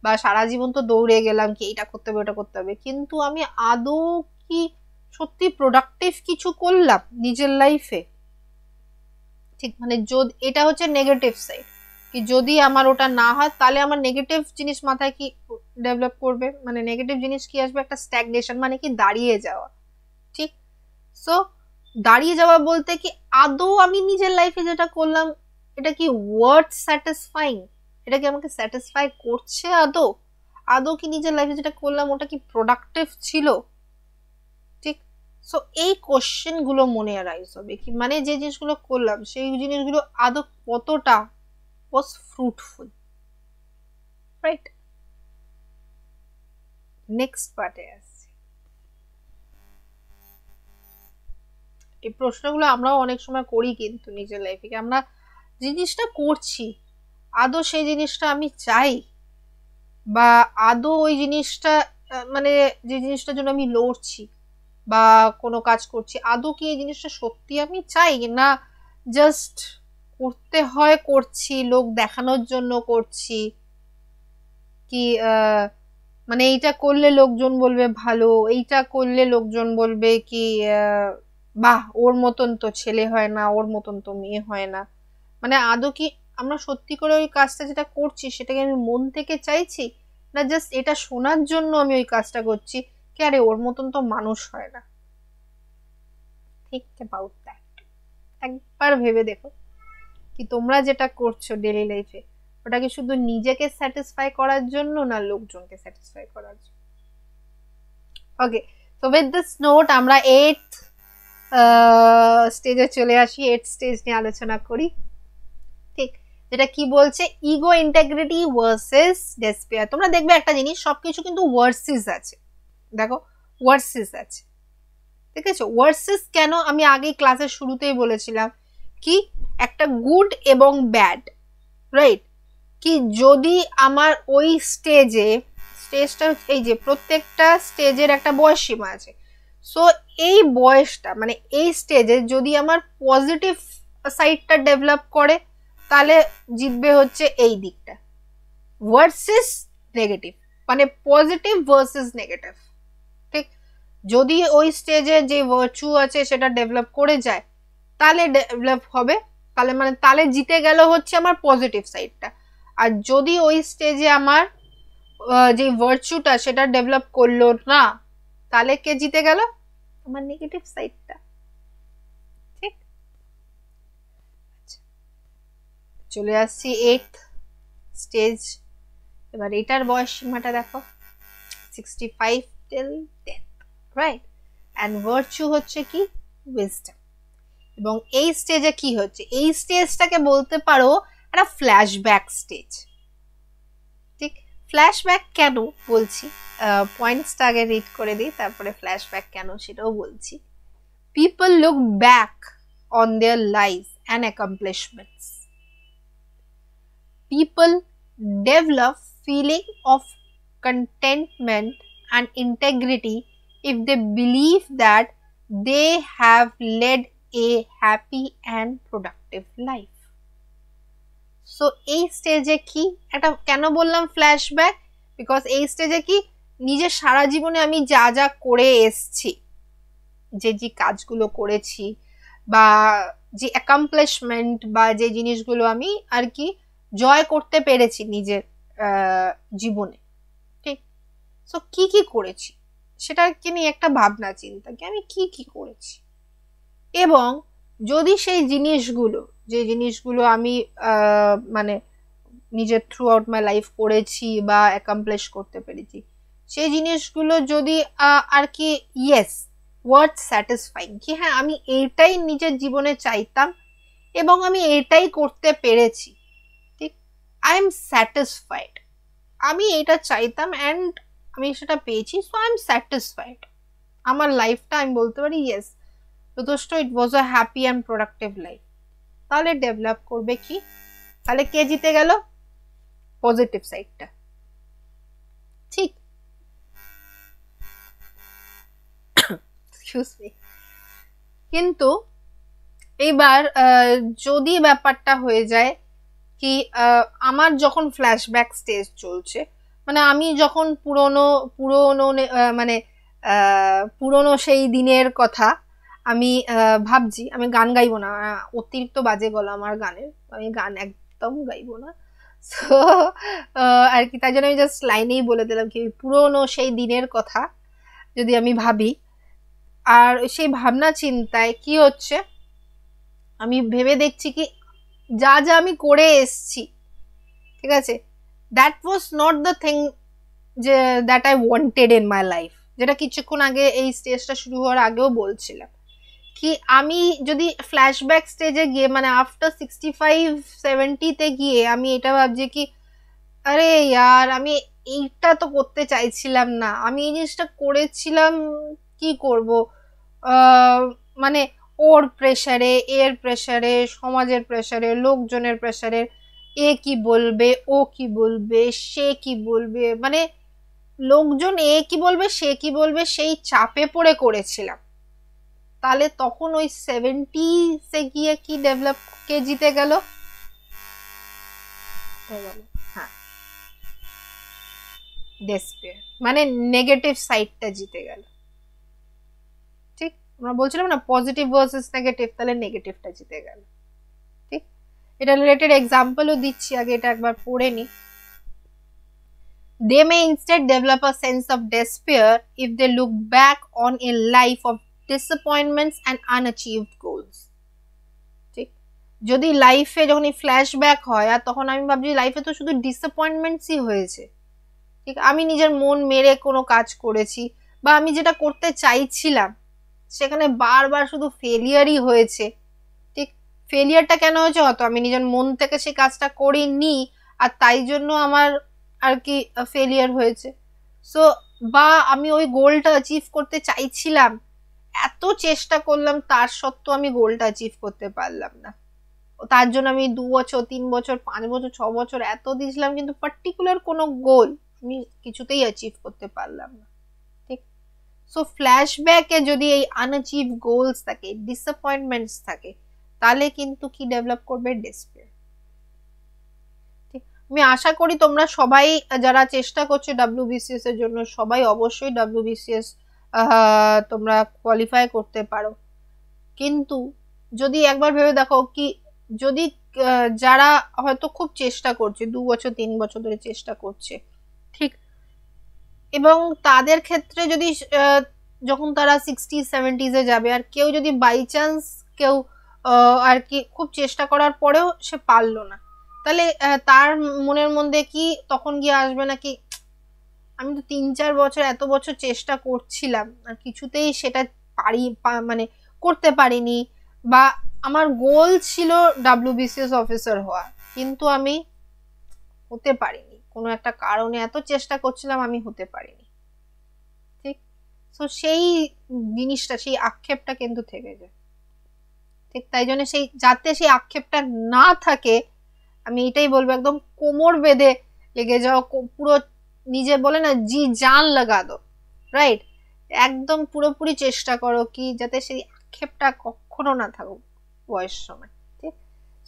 বা সারা জীবন তো দৌড়ে গেলাম কি এটা করতে হবে ওটা করতে হবে, কিন্তু আমি আদৌ কি সত্যি প্রোডাক্টিভ কিছু করলাম নিজের লাইফে? ঠিক, মানে যদি এটা হচ্ছে নেগেটিভ সাইড, কি যদি আমার ওটা না হয় তাহলে আমার নেগেটিভ জিনিস মাথায় কি ডেভেলপ করবে, মানে নেগেটিভ জিনিস কি আসবে? একটা স্ট্যাগনেশন, মানে কি দাঁড়িয়ে যাওয়া, ঠিক? সো দাঁড়িয়ে যাওয়া বলতে কি আদৌ আমি নিজের লাইফে যেটা করলাম এটা কি ওয়ার্থ স্যাটিসফাইং, এটা কি আমাকে স্যাটিসফাই করছে আদৌ? আদৌ কি নিজের লাইফে যেটা করলাম ওটা কি প্রোডাক্টিভ ছিল, ঠিক? সো এই কোশ্চেন গুলো মনে রাইজ হবে, কি মানে যে জিনিসগুলো করলাম সেই জিনিসগুলো আদৌ কতটা ওয়াজ ফ্রুটফুল, রাইট? নেক্সট পার্টে আসছি। এই প্রশ্নগুলো আমরাও অনেক সময় করি, কিন্তু নিজের লাইফে আমরা জিনিসটা করছি আদৌ সেই জিনিসটা আমি চাই, বা আদৌ ওই জিনিসটা মানে যে জিনিসটার জন্য আমি লড়ছি বা কোনো কাজ করছি, আদৌ কি এই জিনিসটা সত্যি আমি চাই, না জাস্ট করতে হয় করছি, লোক দেখানোর জন্য করছি, কি মানে এইটা করলে লোকজন বলবে ভালো, এইটা করলে লোকজন বলবে কি বাহ ওর মতন তো ছেলে হয় না, ওর মতন তো মেয়ে হয় না, মানে আদৌ কি আমরা সত্যি করে ওই কাজটা যেটা করছি সেটাকে আমি মন থেকে চাইছি, না জাস্ট এটা শোনার জন্য আমি ওই কাজটা করছি কি আরে ওর মতন তো মানুষ হয় না। ঠিক অ্যাবাউট দ্যাট একবার ভেবে দেখো, কি তোমরা যেটা করছো ডেইলি লাইফে ওটা কি শুধু নিজেকে স্যাটিসফাই করার জন্য, না লোকজনকে স্যাটিসফাই করার জন্য? ওকে, তো উইথ দিস নোট আমরা 8th স্টেজে চলে আসি। 8th স্টেজ নিয়ে আলোচনা করি, ঠিক, যেটা কি বলছে ইগো ইন্টিগ্রিটি ভার্সেস ডেসপেয়ার। তোমরা দেখবে একটা জিনিস, সবকিছু কিন্তু ভার্সেস আছে, দেখো ভার্সেস আছে, ঠিক আছে? ভার্সেস কেন? আমি আগে ক্লাসের শুরুতেই বলেছিলাম কি একটা গুড এবং ব্যাড, রাইট? কি যদি আমার ওই স্টেজটা এই যে প্রত্যেকটা স্টেজের একটা বয়স সীমা আছে, সো এই বয়সটা মানে এই স্টেজে যদি আমার পজিটিভ সাইডটা ডেভেলপ করে তাহলে জিতবে হচ্ছে এই দিকটা, ভার্সেস নেগেটিভ, মানে পজিটিভ ভার্সেস নেগেটিভ, ঠিক? যদি ওই স্টেজে যে ভার্চু আছে সেটা ডেভেলপ করে যায় তাহলে ডেভেলপ হবে, তাহলে মানে তাহলে জিতে গেল হচ্ছে আমার পজিটিভ সাইডটা। আর যদি ওই স্টেজে আমার যে ভার্চুটা সেটা ডেভেলপ করলো না, তাহলে কে জিতে গেল? আমার নেগেটিভ সাইডটা, ঠিক? চলে আসছি 8th স্টেজ। এবার এটার বয়স সীমাটা দেখো 65 till 10, রাইট? অ্যান্ড ভার্চু হচ্ছে কি উইজডম। এবং এই স্টেজে কি হচ্ছে, এই স্টেজটাকে বলতে পারো একটা ফ্ল্যাশব্যাক স্টেজ। ঠিক, ফ্ল্যাশব্যাক কেন বলছি, পয়েন্টসটা আগে রিড করে দিই, তারপরে ফ্ল্যাশব্যাক কেন সেটাও বলছি। People look back on their life and accomplishments. People develop feeling of contentment and integrity if they believe that they have led a happy and productive life. So এই স্টেজে কি একটা কেন বললাম ফ্ল্যাশব্যাক, বিকজ এই স্টেজে কি নিজের সারা জীবনে আমি যা যা করে এসছি, যে যে কাজগুলো করেছি বা যে অ্যাকমপ্লিশমেন্ট বা যে জিনিসগুলো আমি আর কি জয় করতে পেরেছি নিজের জীবনে, ঠিক। সো কি কি করেছি সেটাকে নিয়ে একটা ভাবনা চিন্তা, কি আমি কি কি করেছি, এবং যদি সেই জিনিসগুলো, যে জিনিসগুলো আমি মানে নিজের থ্রু আউট মাই লাইফ করেছি বা অ্যাকমপ্লিশ করতে পেরেছি, সেই জিনিসগুলো যদি আর কি ইয়েস ওয়ার্থ স্যাটিসফাইং, কি হ্যাঁ আমি এইটাই নিজের জীবনে চাইতাম এবং আমি এইটাই করতে পেরেছি, ঠিক, আই এম স্যাটিসফাইড, আমি এইটা চাইতাম অ্যান্ড আমি সেটা পেয়েছি, সো আই এম স্যাটিসফাইড, আমার লাইফটা আমি বলতে পারি ইয়েস যথেষ্ট, it was a happy and productive life. তাহলে ডেভেলপ করবে কি, তাহলে কে জিতে গেল, পজিটিভ সাইডটা, ঠিক। কিন্তু এবার যদি ব্যাপারটা হয়ে যায় কি আমার যখন ফ্ল্যাশব্যাক স্টেজ চলছে, মানে আমি যখন পুরনো মানে পুরনো সেই দিনের কথা আমি ভাবছি, আমি গান গাইবো না, অতিরিক্ত বাজে গলা আমার গানের, আমি গান একদম গাইবো না, সো আর কি তাই জন্য আমি জাস্ট লাইনেই বলে দিলাম কি পুরনো সেই দিনের কথা যদি আমি ভাবি, আর সেই ভাবনা চিন্তায় কি হচ্ছে, আমি ভেবে দেখছি কি যা যা আমি করে এসছি, ঠিক আছে, that was not the thing যে that I wanted in my life, যেটা কিছুক্ষণ আগে এই স্টেজটা শুরু হওয়ার আগেও বলছিলাম, কি আমি যদি ফ্ল্যাশব্যাক স্টেজে গিয়ে মানে আফটার 65-70-তে গিয়ে আমি এটা ভাবছি কি আরে ইয়ার আমি এইটা তো করতে চাইছিলাম না, আমি এই জিনিসটা করেছিলাম, কি করব, মানে ওর প্রেসারে, এর প্রেসারে, সমাজের প্রেসারে, লোকজনের প্রেসারে, এ কি বলবে, ও কি বলবে, সে কি বলবে, মানে লোকজন এ কি বলবে, সে কি বলবে, সেই চাপে পড়ে করেছিলাম। তাহলে তখন ওই 70-এ গিয়ে কি ডেভেলপ, কে জিতে গেল, হ্যাঁ ডেসপেয়ার, মানে নেগেটিভ সাইডটা জিতে গেল, ঠিক। আমরা বলছিলাম না পজিটিভ ভার্সেস নেগেটিভ, তাহলে নেগেটিভটা জিতে গেল, ঠিক। এটা রিলেটেড এক্সাম্পলও দিচ্ছি, আগে এটা একবার পড়ে নি। They may instead develop a sense of despair if they look back on a life of disappointments and unachieved goals. ঠিক, যদি লাইফে যখন এই ফ্ল্যাশব্যাক হয় আর তখন আমি ভাবছি লাইফে তো শুধু ডিসঅ্যাপয়েন্টমেন্টসই হয়েছে, ঠিক, আমি নিজের মন মেরে কোনো কাজ করেছি বা আমি যেটা করতে চাইছিলাম সেখানে বারবার শুধু ফেলিয়ারই হয়েছে, ঠিক। ফেলিয়ারটা কেন হয়েছে, হয়তো আমি নিজের মন থেকে সেই কাজটা করিনি আর তাই জন্য আমার আর কি ফেলিয়ার হয়েছে, সো বা আমি ওই গোলটা অ্যাচিভ করতে চাইছিলাম, এত চেষ্টা করলাম তার সত্ত্বেও আমি গোলটা অ্যাচিভ করতে পারলাম না, তার জন্য আমি 2 বছর 3 বছর 5 বছর 6 বছর এত দিয়েছিলাম, কিন্তু পার্টিকুলার কোনো গোল আমি কিছুতেই অ্যাচিভ করতে পারলাম না, ঠিক। সো ফ্ল্যাশব্যাকে যদি এই আনঅ্যাচিভ গোলস থাকে, ডিসঅ্যাপয়েন্টমেন্টস থাকে, তাহলে কিন্তু কি ডেভেলপ করবে, ডেসপেয়ার। আমি আশা করি তোমরা সবাই যারা চেষ্টা করছো WBCS এর জন্য, সবাই অবশ্যই WBCS তোমরা কোয়ালিফাই করতে পারো, কিন্তু যদি একবার ভেবে দেখো কি যদি যারা হয়তো খুব চেষ্টা করছে 2 বছর 3 বছর ধরে চেষ্টা করছে, ঠিক, এবং তাদের ক্ষেত্রে যদি যখন তারা 60-70-এ যাবে আর কেউ যদি বাই চান্স কেউ আর কি খুব চেষ্টা করার পরেও সে পারলো না, তাহলে তার মনের মধ্যে কি তখন গিয়ে আসবে নাকি আমি তো 3-4 বছর এত বছর চেষ্টা করছিলাম আর কিছুতেই সেটা মানে করতে পারিনি, বা আমার গোল ছিল WBCS অফিসার হওয়া, কিন্তু আমি হতে পারিনি, কোনো একটা কারণে এত চেষ্টা করছিলাম আমি হতে পারিনি। ঠিক, তো সেই জিনিসটা, সেই আক্ষেপটা কিন্তু থেকে যায়। ঠিক, তাই জন্য যাতে সেই আক্ষেপটা না থাকে, আমি এটাই বলবো, একদম কোমর বেঁধে লেগে যাও, পুরো নিজে বলে না জি জান লাগা দো, রাইট? একদম পুরোপুরি চেষ্টা করো কি যাতে সেই আক্ষেপটা কখনো না থাকুক বয়স সময়। ঠিক,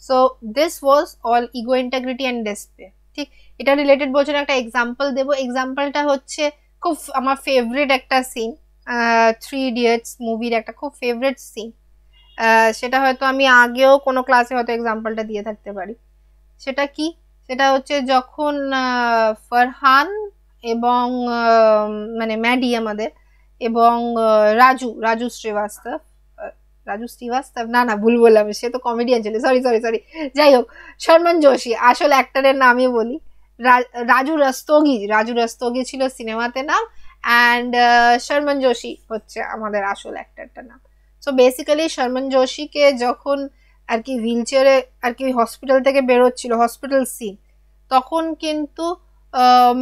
so this was all ego, integrity and despair. ঠিক, এটা রিলেটেড বলছেন, একটা এক্সাম্পল দেবো। এক্সাম্পলটা হচ্ছে খুব আমার ফেভারিট একটা সিন, 3 ইডিয়টস মুভির একটা খুব ফেভারিট সিন। সেটা হয়তো আমি আগেও কোনো ক্লাসে হয়তো এক্সাম্পলটা দিয়ে থাকতে পারি। সেটা কি? সেটা হচ্ছে যখন ফারহান এবং মানে ম্যাডি আমাদের, এবং রাজু শ্রীবাস্তব, না ভুল বললাম, সে তো কমেডিয়ান ছিল, সরি, যাই হোক, শর্মন যোশী, আসল অ্যাক্টরের নামই বলি, রাজু রস্তোগি ছিল সিনেমাতে নাম, অ্যান্ড শর্মন যোশী হচ্ছে আমাদের আসল অ্যাক্টরটার নাম। সো বেসিক্যালি শর্মন যোশীকে যখন আর কি হুইল চেয়ারে আর কি হসপিটাল থেকে বেরোচ্ছিল, হসপিটাল সিন, তখন কিন্তু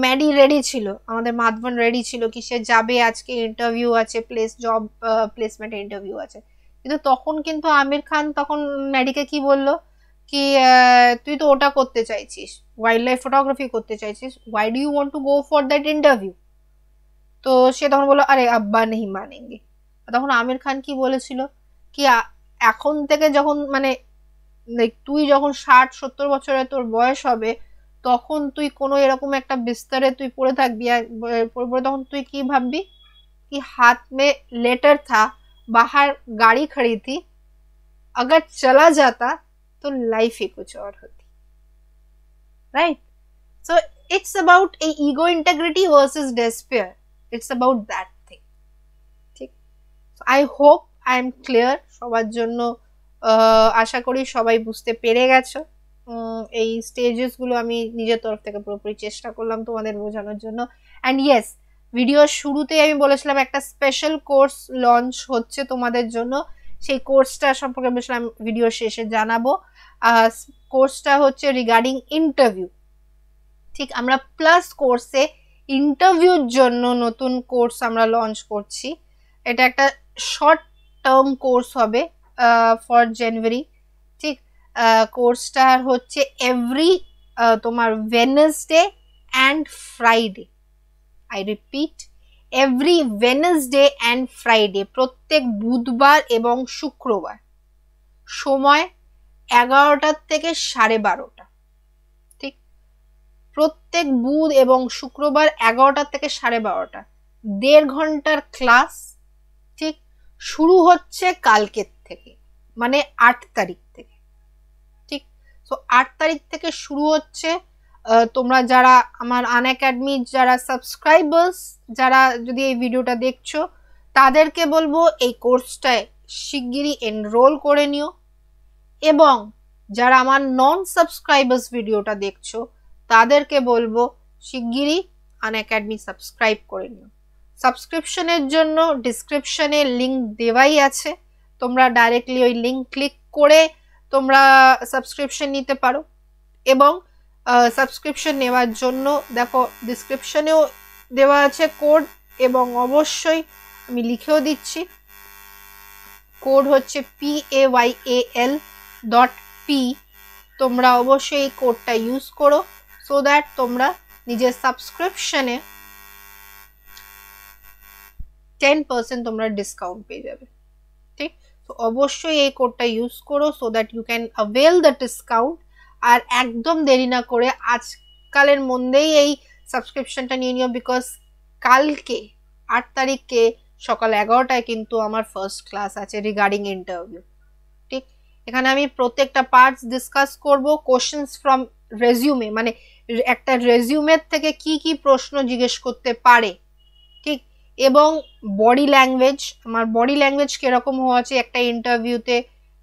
ম্যাডি রেডি ছিল, আমাদের মাধবন রেডি ছিল কি সে যাবে, আজকে ইন্টারভিউ আছে, জব প্লেসমেন্ট ইন্টারভিউ আছে। কিন্তু তখন কিন্তু আমির খান তখন ম্যাডিকে কি বললো কি তুই তো ওটা করতে চাইছিস, ওয়াইল্ড লাইফ ফটোগ্রাফি করতে চাইছিস, why do you want to go for that interview? তো সে তখন বললো আরে আব্বা নেই মানেঙ্গে। তখন আমির খান কি বলেছিল কি এখন থেকে যখন মানে তুই যখন 60-70 বছরের তোর বয়স হবে, তখন তুই কোনো এরকম একটা বিস্তারে তুই পড়ে থাকবি, পড়ে তখন তুই কি ভাববি कि हाथ में लेटर था, बाहर गाड़ी खड़ी थी, अगर चला जाता तो लाइफ ही कुछ और होती, right? So it's about a ego integrity versus despair. It's about that thing. ঠিক, I hope I am clear সবার জন্য। আশা করি সবাই বুঝতে পেরে গেছো। এই স্টেজেস গুলো আমি নিজের তরফ থেকে পুরোপুরি চেষ্টা করলাম তোমাদের বোঝানোর জন্য। অ্যান্ড ইয়েস, ভিডিওর শুরুতেই আমি বলেছিলাম একটা স্পেশাল কোর্স লঞ্চ হচ্ছে তোমাদের জন্য, সেই কোর্সটা সম্পর্কে বলেছিলাম ভিডিও শেষে জানাবো। কোর্সটা হচ্ছে রিগার্ডিং ইন্টারভিউ। ঠিক, আমরা প্লাস কোর্সে ইন্টারভিউর জন্য নতুন কোর্স আমরা লঞ্চ করছি। এটা একটা শর্ট টার্ম কোর্স হবে ফর জানুয়ারি। ঠিক, কোর্সটার হচ্ছে এভরি তোমার Wednesday and Friday, I repeat, every Wednesday and Friday, প্রত্যেক বুধবার এবং শুক্রবার, সময় 11টা থেকে 12:30। ঠিক, প্রত্যেক বুধ এবং শুক্রবার 11টা থেকে 12:30, 1.5 ঘন্টার ক্লাস। ঠিক, শুরু হচ্ছে কালকের থেকে, মানে 8 তারিখ থেকে। ঠিক, তো 8 তারিখ থেকে শুরু হচ্ছে। তোমরা যারা আমার আনএকাডেমি যারা সাবস্ক্রাইবার্স, যারা যদি এই ভিডিওটা দেখছো, তাদেরকে বলবো এই কোর্সটায় শিগগিরই এনরোল করে নিও, এবং যারা আমার নন সাবস্ক্রাইবার্স ভিডিওটা দেখছো তাদেরকে বলবো শিগগিরই আনএকাডেমি সাবস্ক্রাইব করে নিও। সাবস্ক্রিপশনের জন্য ডিসক্রিপশনে লিঙ্ক দেওয়াই আছে, তোমরা ডাইরেক্টলি ওই লিঙ্ক ক্লিক করে তোমরা সাবস্ক্রিপশন নিতে পারো। এবং সাবস্ক্রিপশন নেওয়ার জন্য দেখো ডিসক্রিপশনেও দেওয়া আছে কোড, এবং অবশ্যই আমি লিখেও দিচ্ছি, কোড হচ্ছে PAYAL.P। তোমরা অবশ্যই এই কোডটা ইউজ করো, সো দ্যাট তোমরা নিজের সাবস্ক্রিপশনে 10% তোমরা ডিসকাউন্ট পেয়ে যাবে। ঠিক, তো অবশ্যই এই কোডটা ইউজ করো, so that you can avail the discount. আর একদম দেরি না করে আজকালের মধ্যেই এই সাবস্ক্রিপশনটা নিয়ে নিও, বিকজ কালকে 8 তারিখে সকাল 11টায় কিন্তু আমার ফার্স্ট ক্লাস আছে রিগার্ডিং ইন্টারভিউ। ঠিক, এখানে আমি প্রত্যেকটা পার্টস ডিসকাস করব। কোশ্চেন্স ফ্রম রেজিউমে, মানে একটা রেজিউমের থেকে কি কি প্রশ্ন জিজ্ঞেস করতে পারে। ঠিক, এবং বডি ল্যাঙ্গুয়েজ, আমার বডি ল্যাঙ্গুয়েজ কিরকম হওয়া আছে একটা ইন্টারভিউতে।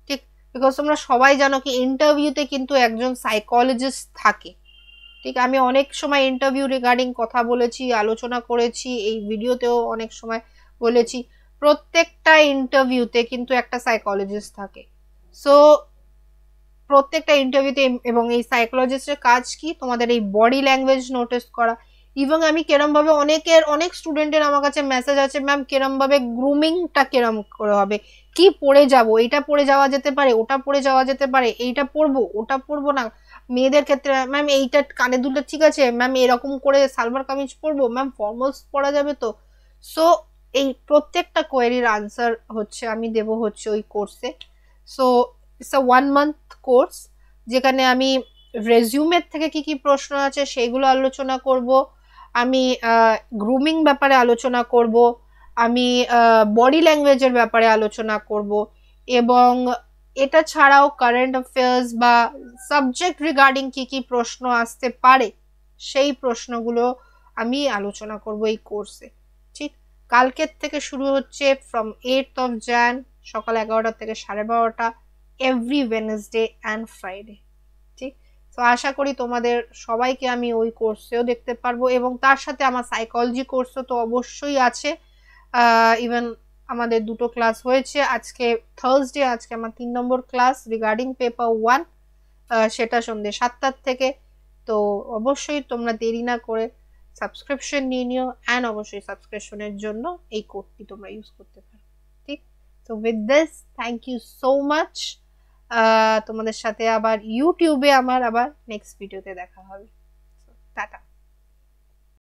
ঠিক, বিকজ তোমরা সবাই জানো কি ইন্টারভিউতে কিন্তু একজন সাইকোলজিস্ট থাকে। ঠিক, আমি অনেক সময় ইন্টারভিউ রিগার্ডিং কথা বলেছি, আলোচনা করেছি, এই ভিডিওতেও অনেক সময় বলেছি। প্রত্যেকটা ইন্টারভিউতে কিন্তু একটা সাইকোলজিস্ট থাকে। সো প্রত্যেকটা ইন্টারভিউতে, এবং এই সাইকোলজিস্টের কাজ কি, তোমাদের এই বডি ল্যাঙ্গুয়েজ নোটিস করা। ইভেন আমি কেরম ভাবে অনেক স্টুডেন্টের আমার কাছে মেসেজ আছে, ম্যাম কেরম ভাবে গ্রুমিংটা কেরম করে হবে, কি পরে যাব, এটা পরে যাওয়া যেতে পারে, ওটা পরে যাওয়া যেতে পারে, এইটা পরবো ওটা পরবো না। মেয়েদের ক্ষেত্রে ম্যাম এইটা কানে দুলটা ঠিক আছে, ম্যাম এরকম করে সালভার কামিজ পরবো, ম্যাম ফর্মালস পরা যাবে তো। সো এই প্রত্যেকটা কোয়েরির আনসার হচ্ছে আমি দেব হচ্ছে ওই কোর্সে। So it's a 1 month course, যেখানে আমি রেজিউমের থেকে কি কি প্রশ্ন আছে সেগুলো আলোচনা করব, আমি গ্রুমিং ব্যাপারে আলোচনা করব, আমি বডি ল্যাঙ্গুয়েজের ব্যাপারে আলোচনা করব, এবং এটা ছাড়াও কারেন্ট অ্যাফেয়ার্স বা সাবজেক্ট রিগার্ডিং কি কি প্রশ্ন আসতে পারে সেই প্রশ্নগুলো আমি আলোচনা করব এই কোর্সে। ঠিক, কালকের থেকে শুরু হচ্ছে ফ্রম 8th of Jan, সকাল 11টা থেকে 12:30 এভরি ওয়েডনেসডে অ্যান্ড ফ্রাইডে। ঠিক, তো আশা করি তোমাদের সবাইকে আমি ওই কোর্সেও দেখতে পারবো, এবং তার সাথে আমার সাইকোলজি কোর্সও তো অবশ্যই আছে। ইভেন আমাদের দুটো ক্লাস হয়েছে, আজকে থার্সডে, আজকে আমার 3 নম্বর ক্লাস রিগার্ডিং পেপার 1, সেটা সন্ধ্যে 7টার থেকে। তো অবশ্যই তোমরা দেরি না করে সাবস্ক্রিপশন নিয়ে নিও, অ্যান্ড অবশ্যই সাবস্ক্রিপশনের জন্য এই কোডটি তোমরা ইউজ করতে পারো। ঠিক, তো with this thank you so much. তোমাদের সাথে আবার ইউটিউবে আমার আবার নেক্সট ভিডিওতে দেখা হবে। টাটা।